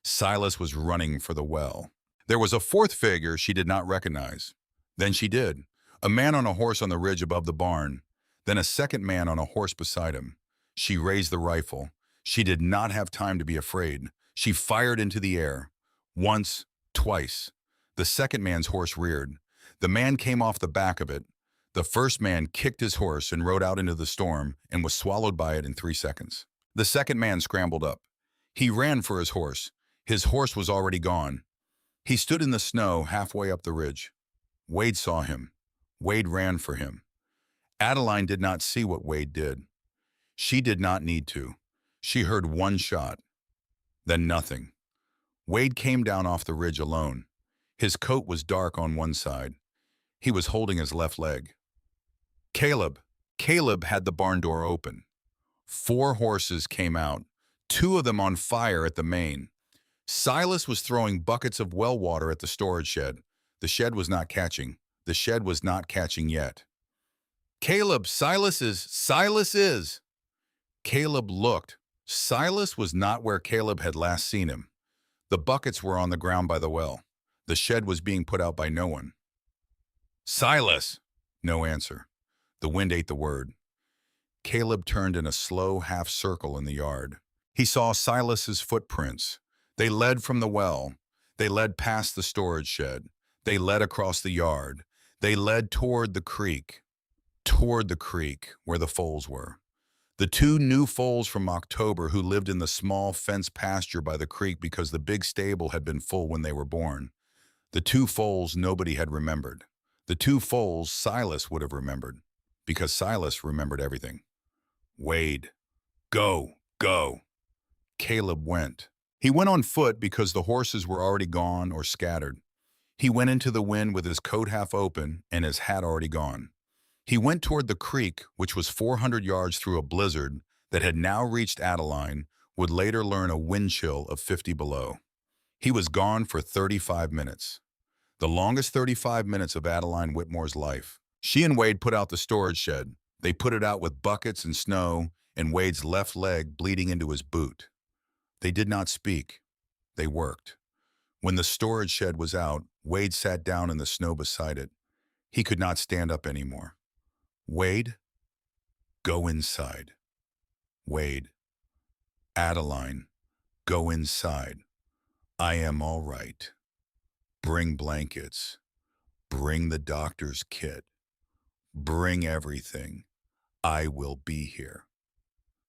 Silas was running for the well. There was a 4th figure she did not recognize. Then she did. A man on a horse on the ridge above the barn. Then a second man on a horse beside him. She raised the rifle. She did not have time to be afraid. She fired into the air. Once, twice. The second man's horse reared. The man came off the back of it. The first man kicked his horse and rode out into the storm and was swallowed by it in 3 seconds. The second man scrambled up. He ran for his horse. His horse was already gone. He stood in the snow halfway up the ridge. Wade saw him. Wade ran for him. Adeline did not see what Wade did. She did not need to. She heard one shot. Then nothing. Wade came down off the ridge alone. His coat was dark on one side. He was holding his left leg. Caleb had the barn door open. 4 horses came out, 2 of them on fire at the main. Silas was throwing buckets of well water at the storage shed. The shed was not catching. The shed was not catching yet. "Caleb, Silas is." Caleb looked. Silas was not where Caleb had last seen him. The buckets were on the ground by the well. The shed was being put out by no one. "Silas!" No answer. The wind ate the word. Caleb turned in a slow half circle in the yard. He saw Silas's footprints. They led from the well. They led past the storage shed. They led across the yard. They led toward the creek where the foals were. The two new foals from October who lived in the small fenced pasture by the creek because the big stable had been full when they were born. The two foals nobody had remembered. The two foals Silas would have remembered, because Silas remembered everything. Wade, go, go. Caleb went. He went on foot because the horses were already gone or scattered. He went into the wind with his coat half open and his hat already gone. He went toward the creek, which was 400 yards through a blizzard that had now reached Adeline, would later learn a wind chill of 50 below. He was gone for 35 minutes. The longest 35 minutes of Adeline Whitmore's life. She and Wade put out the storage shed. They put it out with buckets and snow, and Wade's left leg bleeding into his boot. They did not speak. They worked. When the storage shed was out, Wade sat down in the snow beside it. He could not stand up anymore. Wade, go inside. Wade, Adeline, go inside. I am all right. Bring blankets. Bring the doctor's kit. Bring everything. I will be here.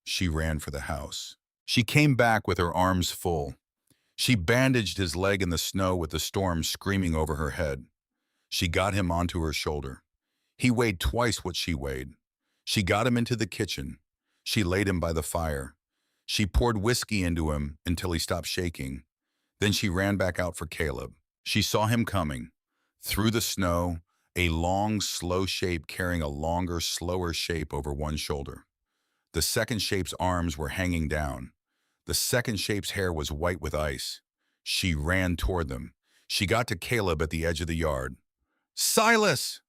She ran for the house. She came back with her arms full. She bandaged his leg in the snow with the storm screaming over her head. She got him onto her shoulder. He weighed twice what she weighed. She got him into the kitchen. She laid him by the fire. She poured whiskey into him until he stopped shaking. Then she ran back out for Caleb. She saw him coming. Through the snow, a long, slow shape carrying a longer, slower shape over one shoulder. The second shape's arms were hanging down. The second shape's hair was white with ice. She ran toward them. She got to Caleb at the edge of the yard. Silas!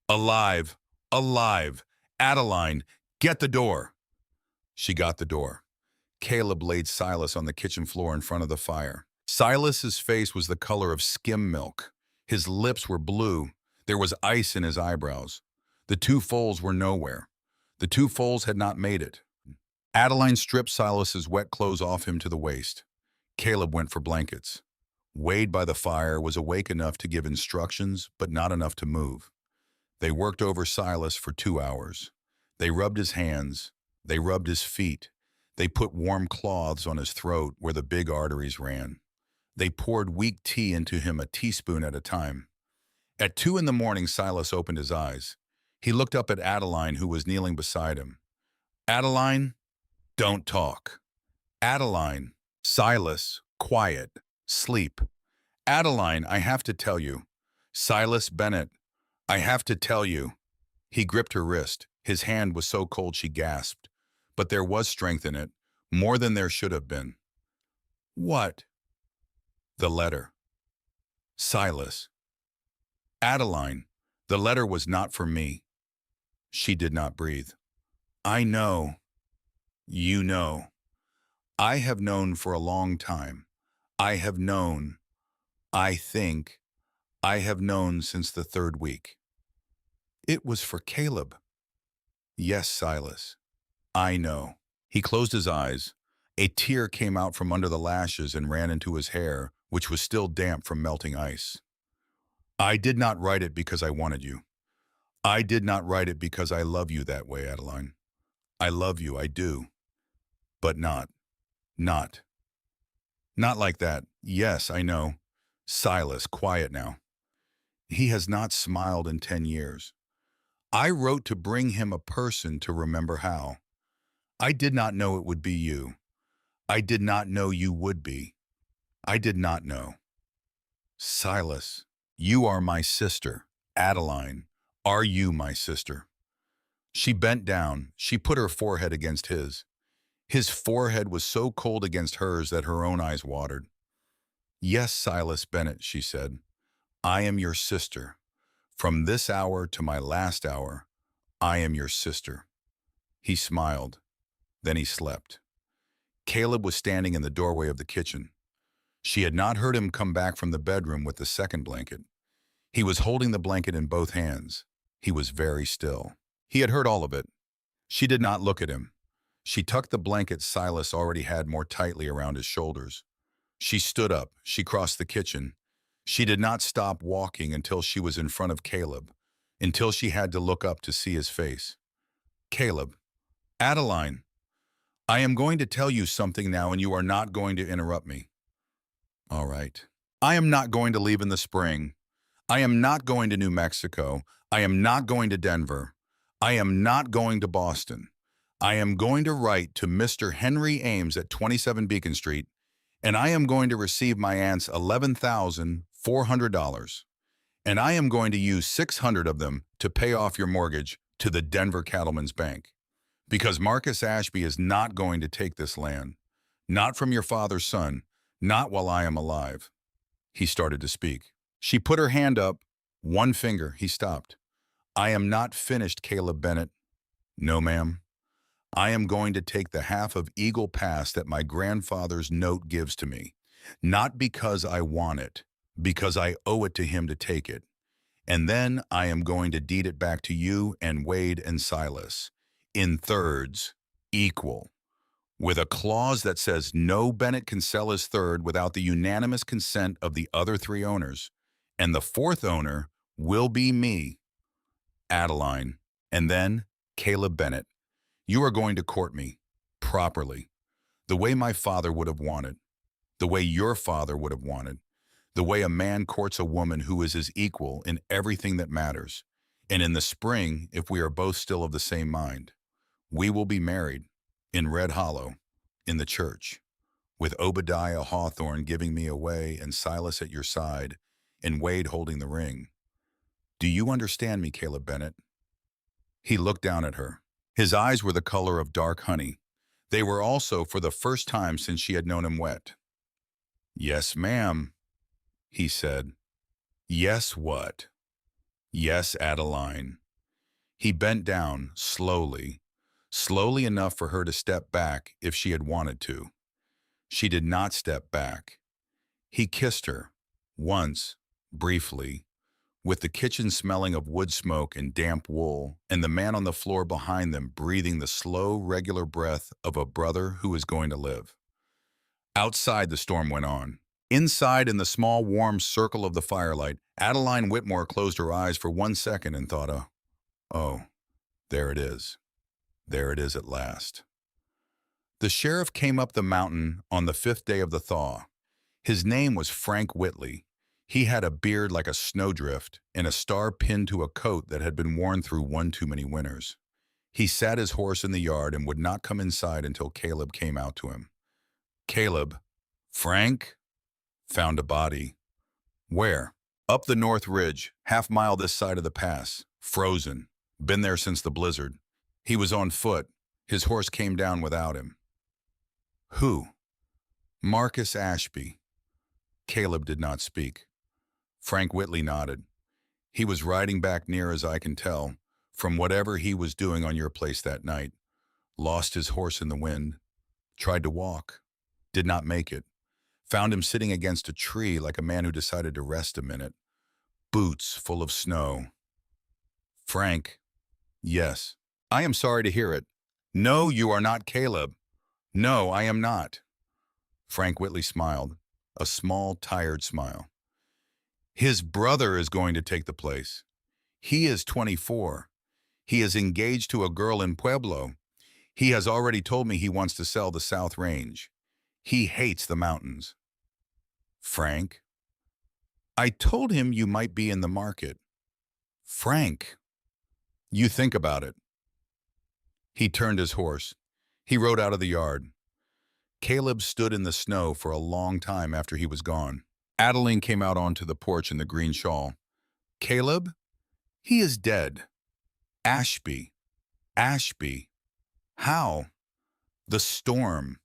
Alive! Alive! Adeline, get the door! She got the door. Caleb laid Silas on the kitchen floor in front of the fire. Silas's face was the color of skim milk. His lips were blue. There was ice in his eyebrows. The two foals were nowhere. The two foals had not made it. Adeline stripped Silas's wet clothes off him to the waist. Caleb went for blankets. Wade by the fire was awake enough to give instructions, but not enough to move. They worked over Silas for 2 hours. They rubbed his hands. They rubbed his feet. They put warm cloths on his throat where the big arteries ran. They poured weak tea into him a teaspoon at a time. At 2 in the morning, Silas opened his eyes. He looked up at Adeline, who was kneeling beside him. Adeline, don't talk. Adeline, Silas, quiet, sleep. Adeline, I have to tell you. Silas Bennett, I have to tell you. He gripped her wrist. His hand was so cold she gasped. But there was strength in it, more than there should have been. What? The letter. Silas. Adeline, the letter was not for me. She did not breathe. I know. You know. I have known for a long time. I have known. I think. I have known since the 3rd week. It was for Caleb. Yes, Silas. I know. He closed his eyes. A tear came out from under the lashes and ran into his hair, which was still damp from melting ice. I did not write it because I wanted you. I did not write it because I love you that way, Adeline. I love you, I do. But not like that. Yes, I know. Silas, quiet now. He has not smiled in 10 years. I wrote to bring him a person to remember how. I did not know it would be you. I did not know you would be. I did not know. Silas, you are my sister. Adeline, are you my sister? She bent down. She put her forehead against his. His forehead was so cold against hers that her own eyes watered. Yes, Silas Bennett, she said. I am your sister. From this hour to my last hour, I am your sister. He smiled. Then he slept. Caleb was standing in the doorway of the kitchen. She had not heard him come back from the bedroom with the second blanket. He was holding the blanket in both hands. He was very still. He had heard all of it. She did not look at him. She tucked the blanket Silas already had more tightly around his shoulders. She stood up. She crossed the kitchen. She did not stop walking until she was in front of Caleb, until she had to look up to see his face. Caleb, Adeline, I am going to tell you something now and you are not going to interrupt me. All right. I am not going to leave in the spring. I am not going to New Mexico. I am not going to Denver. I am not going to Boston. I am going to write to Mr. Henry Ames at 27 Beacon Street, and I am going to receive my aunt's $11,400, and I am going to use 600 of them to pay off your mortgage to the Denver Cattlemen's Bank. Because Marcus Ashby is not going to take this land. Not from your father's son. Not while I am alive. He started to speak. She put her hand up. One finger. He stopped. I am not finished, Caleb Bennett. No, ma'am. I am going to take the half of Eagle Pass that my grandfather's note gives to me. Not because I want it. Because I owe it to him to take it. And then I am going to deed it back to you and Wade and Silas. In thirds, equal, with a clause that says no Bennett can sell his third without the unanimous consent of the other three owners, and the fourth owner will be me, Adeline, and then Caleb Bennett. You are going to court me, properly, the way my father would have wanted, the way your father would have wanted, the way a man courts a woman who is his equal in everything that matters, and in the spring, if we are both still of the same mind. We will be married in Red Hollow, in the church, with Obadiah Hawthorne giving me away and Silas at your side and Wade holding the ring. Do you understand me, Caleb Bennett? He looked down at her. His eyes were the color of dark honey. They were also, for the first time since she had known him, wet. Yes, ma'am, he said. Yes, what? Yes, Adeline. He bent down, slowly enough for her to step back if she had wanted to. She did not step back. He kissed her, once, briefly, with the kitchen smelling of wood smoke and damp wool, and the man on the floor behind them breathing the slow, regular breath of a brother who is going to live. Outside, the storm went on. Inside, in the small, warm circle of the firelight, Adeline Whitmore closed her eyes for 1 second and thought, oh, there it is. There it is at last. The sheriff came up the mountain on the 5th day of the thaw. His name was Frank Whitley. He had a beard like a snowdrift and a star pinned to a coat that had been worn through one too many winters. He sat his horse in the yard and would not come inside until Caleb came out to him. Caleb, Frank, found a body. Where? Up the North Ridge, half-mile this side of the pass. Frozen. Been there since the blizzard. He was on foot. His horse came down without him. Who? Marcus Ashby. Caleb did not speak. Frank Whitley nodded. He was riding back near, as I can tell, from whatever he was doing on your place that night. Lost his horse in the wind. Tried to walk. Did not make it. Found him sitting against a tree like a man who decided to rest a minute. Boots full of snow. Frank. Yes. I am sorry to hear it. No, you are not Caleb. No, I am not. Frank Whitley smiled, a small, tired smile. His brother is going to take the place. He is 24. He is engaged to a girl in Pueblo. He has already told me he wants to sell the South Range. He hates the mountains. Frank? I told him you might be in the market. Frank, you think about it. He turned his horse. He rode out of the yard. Caleb stood in the snow for a long time after he was gone. Adeline came out onto the porch in the green shawl. Caleb? He is dead. Ashby. Ashby. How? The storm.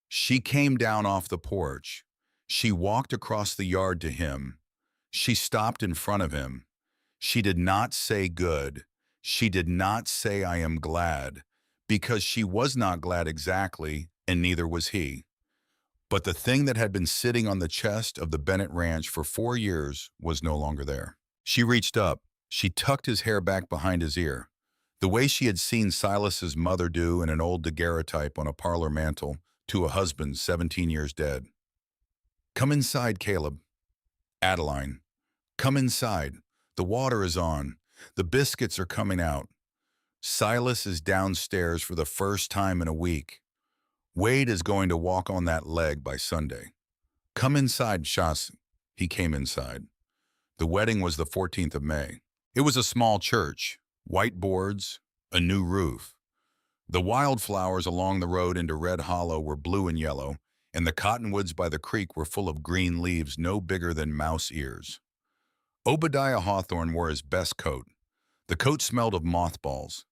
She came down off the porch. She walked across the yard to him. She stopped in front of him. She did not say good. She did not say I am glad, because she was not glad exactly, and neither was he. But the thing that had been sitting on the chest of the Bennett Ranch for 4 years was no longer there. She reached up. She tucked his hair back behind his ear, the way she had seen Silas's mother do in an old daguerreotype on a parlor mantel to a husband 17 years dead. Come inside, Caleb. Adeline, come inside. The water is on. The biscuits are coming out. Silas is downstairs for the first time in a week. Wade is going to walk on that leg by Sunday. Come inside, Shas. He came inside. The wedding was the 14th of May. It was a small church, white boards, a new roof. The wildflowers along the road into Red Hollow were blue and yellow, and the cottonwoods by the creek were full of green leaves no bigger than mouse ears. Obadiah Hawthorne wore his best coat. The coat smelled of mothballs.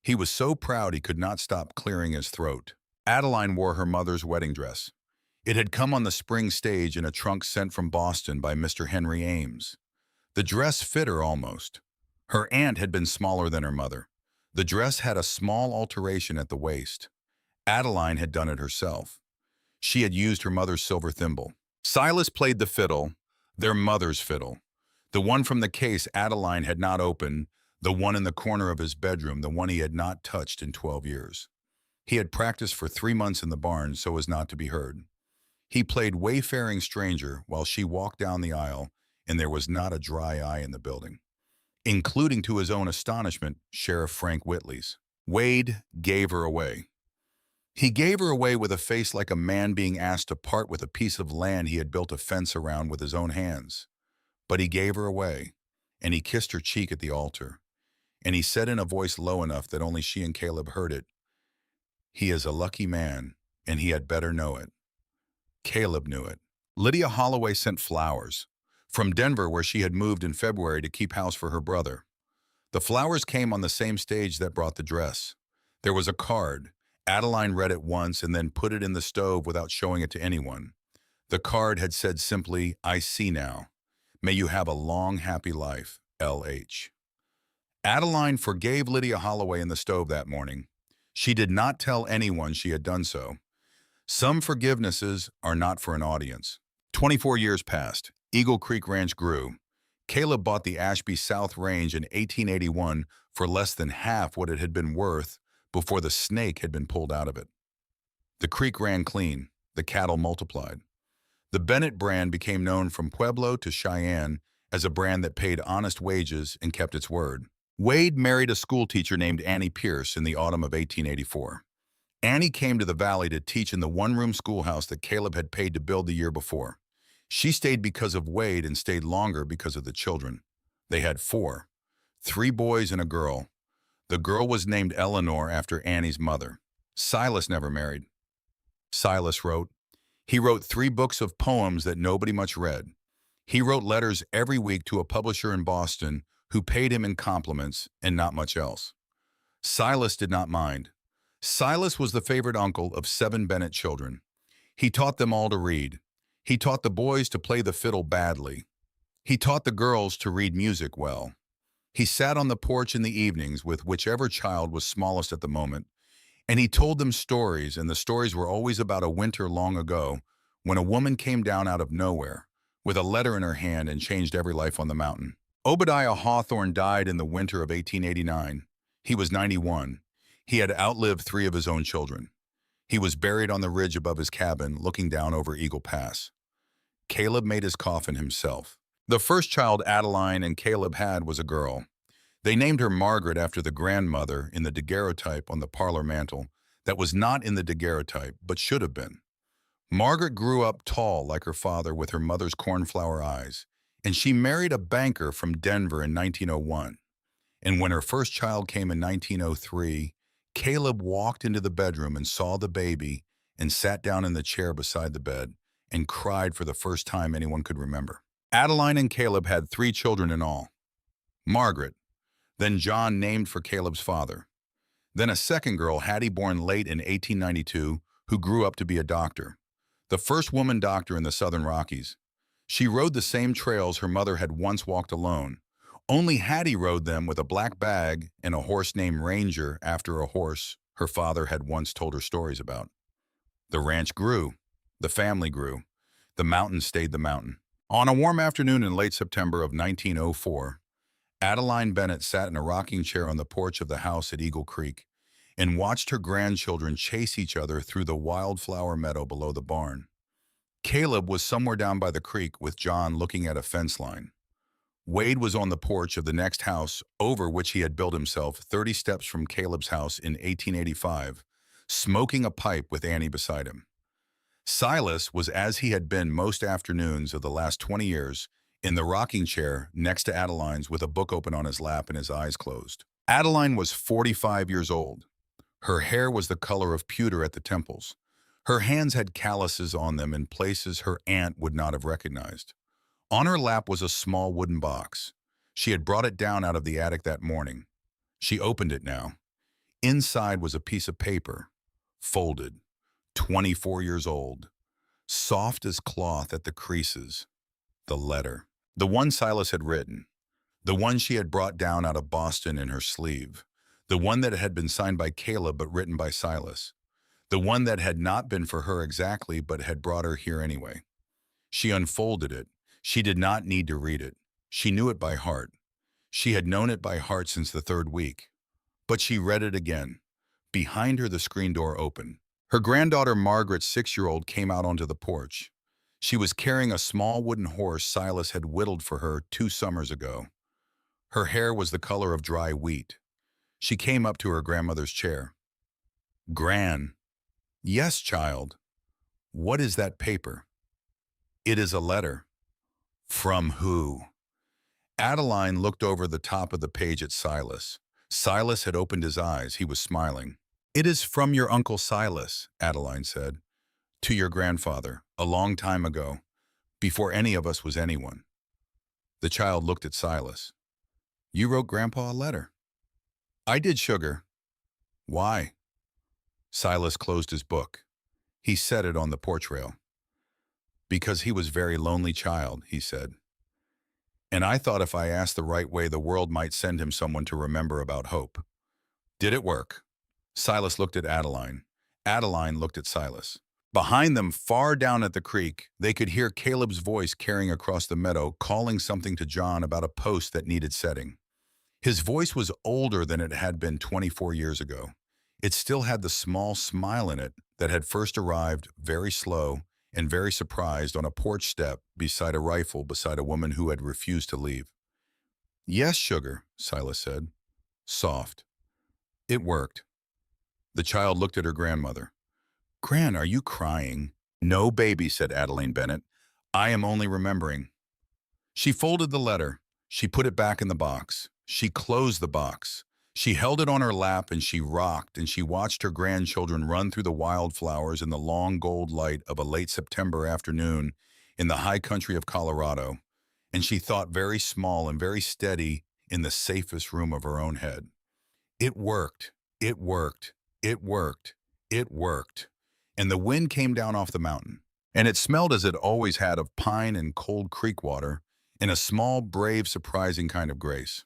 He was so proud he could not stop clearing his throat. Adeline wore her mother's wedding dress. It had come on the spring stage in a trunk sent from Boston by Mr. Henry Ames. The dress fit her almost. Her aunt had been smaller than her mother. The dress had a small alteration at the waist. Adeline had done it herself. She had used her mother's silver thimble. Silas played the fiddle, their mother's fiddle. The one from the case Adeline had not opened, the one in the corner of his bedroom, the one he had not touched in 12 years. He had practiced for 3 months in the barn so as not to be heard. He played wayfaring stranger while she walked down the aisle, and there was not a dry eye in the building, including, to his own astonishment, Sheriff Frank Whitley's. Wade gave her away. He gave her away with a face like a man being asked to part with a piece of land he had built a fence around with his own hands. But he gave her away, and he kissed her cheek at the altar, and he said in a voice low enough that only she and Caleb heard it, "He is a lucky man, and he had better know it." Caleb knew it. Lydia Holloway sent flowers from Denver, where she had moved in February to keep house for her brother. The flowers came on the same stage that brought the dress. There was a card. Adeline read it once and then put it in the stove without showing it to anyone. The card had said simply, "I see now. May you have a long, happy life, L.H." Adeline forgave Lydia Holloway in the stove that morning. She did not tell anyone she had done so. Some forgivenesses are not for an audience. 24 years passed. Eagle Creek Ranch grew. Caleb bought the Ashby South Range in 1881 for less than half what it had been worth before the snake had been pulled out of it. The creek ran clean. The cattle multiplied. The Bennett brand became known from Pueblo to Cheyenne as a brand that paid honest wages and kept its word. Wade married a schoolteacher named Annie Pierce in the autumn of 1884. Annie came to the valley to teach in the one-room schoolhouse that Caleb had paid to build the year before. She stayed because of Wade and stayed longer because of the children. They had 4, 3 boys and a girl. The girl was named Eleanor after Annie's mother. Silas never married. Silas wrote. He wrote 3 books of poems that nobody much read. He wrote letters every week to a publisher in Boston who paid him in compliments and not much else. Silas did not mind. Silas was the favorite uncle of 7 Bennett children. He taught them all to read. He taught the boys to play the fiddle badly. He taught the girls to read music well. He sat on the porch in the evenings with whichever child was smallest at the moment, and he told them stories, and the stories were always about a winter long ago when a woman came down out of nowhere with a letter in her hand and changed every life on the mountain. Obadiah Hawthorne died in the winter of 1889. He was 91. He had outlived 3 of his own children. He was buried on the ridge above his cabin, looking down over Eagle Pass. Caleb made his coffin himself. The first child Adeline and Caleb had was a girl. They named her Margaret after the grandmother in the daguerreotype on the parlor mantel that was not in the daguerreotype, but should have been. Margaret grew up tall like her father with her mother's cornflower eyes, and she married a banker from Denver in 1901. And when her first child came in 1903, Caleb walked into the bedroom and saw the baby and sat down in the chair beside the bed and cried for the first time anyone could remember. Adeline and Caleb had 3 children in all. Margaret, then John named for Caleb's father. Then a second girl, Hattie, born late in 1892, who grew up to be a doctor. The first woman doctor in the Southern Rockies. She rode the same trails her mother had once walked alone. Only Hattie rode them with a black bag and a horse named Ranger after a horse her father had once told her stories about. The ranch grew. The family grew. The mountain stayed the mountain. On a warm afternoon in late September of 1904, Adeline Bennett sat in a rocking chair on the porch of the house at Eagle Creek and watched her grandchildren chase each other through the wildflower meadow below the barn. Caleb was somewhere down by the creek with John looking at a fence line. Wade was on the porch of the next house over which he had built himself 30 steps from Caleb's house in 1885, smoking a pipe with Annie beside him. Silas was as he had been most afternoons of the last 20 years, in the rocking chair next to Adeline's with a book open on his lap and his eyes closed. Adeline was 45 years old. Her hair was the color of pewter at the temples. Her hands had calluses on them in places her aunt would not have recognized. On her lap was a small wooden box. She had brought it down out of the attic that morning. She opened it now. Inside was a piece of paper, folded, 24 years old, soft as cloth at the creases. The letter. The one Silas had written. The one she had brought down out of Boston in her sleeve. The one that had been signed by Caleb but written by Silas. The one that had not been for her exactly but had brought her here anyway. She unfolded it. She did not need to read it. She knew it by heart. She had known it by heart since the third week. But she read it again. Behind her the screen door opened. Her granddaughter Margaret's 6-year-old came out onto the porch. She was carrying a small wooden horse Silas had whittled for her 2 summers ago. Her hair was the color of dry wheat. She came up to her grandmother's chair. "Gran." "Yes, child." "What is that paper?" "It is a letter." "From who?" Adeline looked over the top of the page at Silas. Silas had opened his eyes. He was smiling. "It is from your Uncle Silas," Adeline said. "To your grandfather, a long time ago, before any of us was anyone." The child looked at Silas. "You wrote Grandpa a letter." "I did, sugar." "Why?" Silas closed his book. He set it on the porch rail. "Because he was very lonely child," he said. "And I thought if I asked the right way, the world might send him someone to remember about hope." "Did it work?" Silas looked at Adeline. Adeline looked at Silas. Behind them, far down at the creek, they could hear Caleb's voice carrying across the meadow, calling something to John about a post that needed setting. His voice was older than it had been 24 years ago. It still had the small smile in it that had first arrived, very slow and very surprised, on a porch step beside a rifle beside a woman who had refused to leave. "Yes, sugar," Silas said. Soft. "It worked." The child looked at her grandmother. "Gran, are you crying?" "No, baby," said Adeline Bennett. "I am only remembering." She folded the letter. She put it back in the box. She closed the box. She held it on her lap and she rocked and she watched her grandchildren run through the wildflowers in the long gold light of a late September afternoon in the high country of Colorado. And she thought very small and very steady in the safest room of her own head. It worked. It worked. It worked. It worked. And the wind came down off the mountain. And it smelled as it always had of pine and cold creek water, in a small, brave, surprising kind of grace.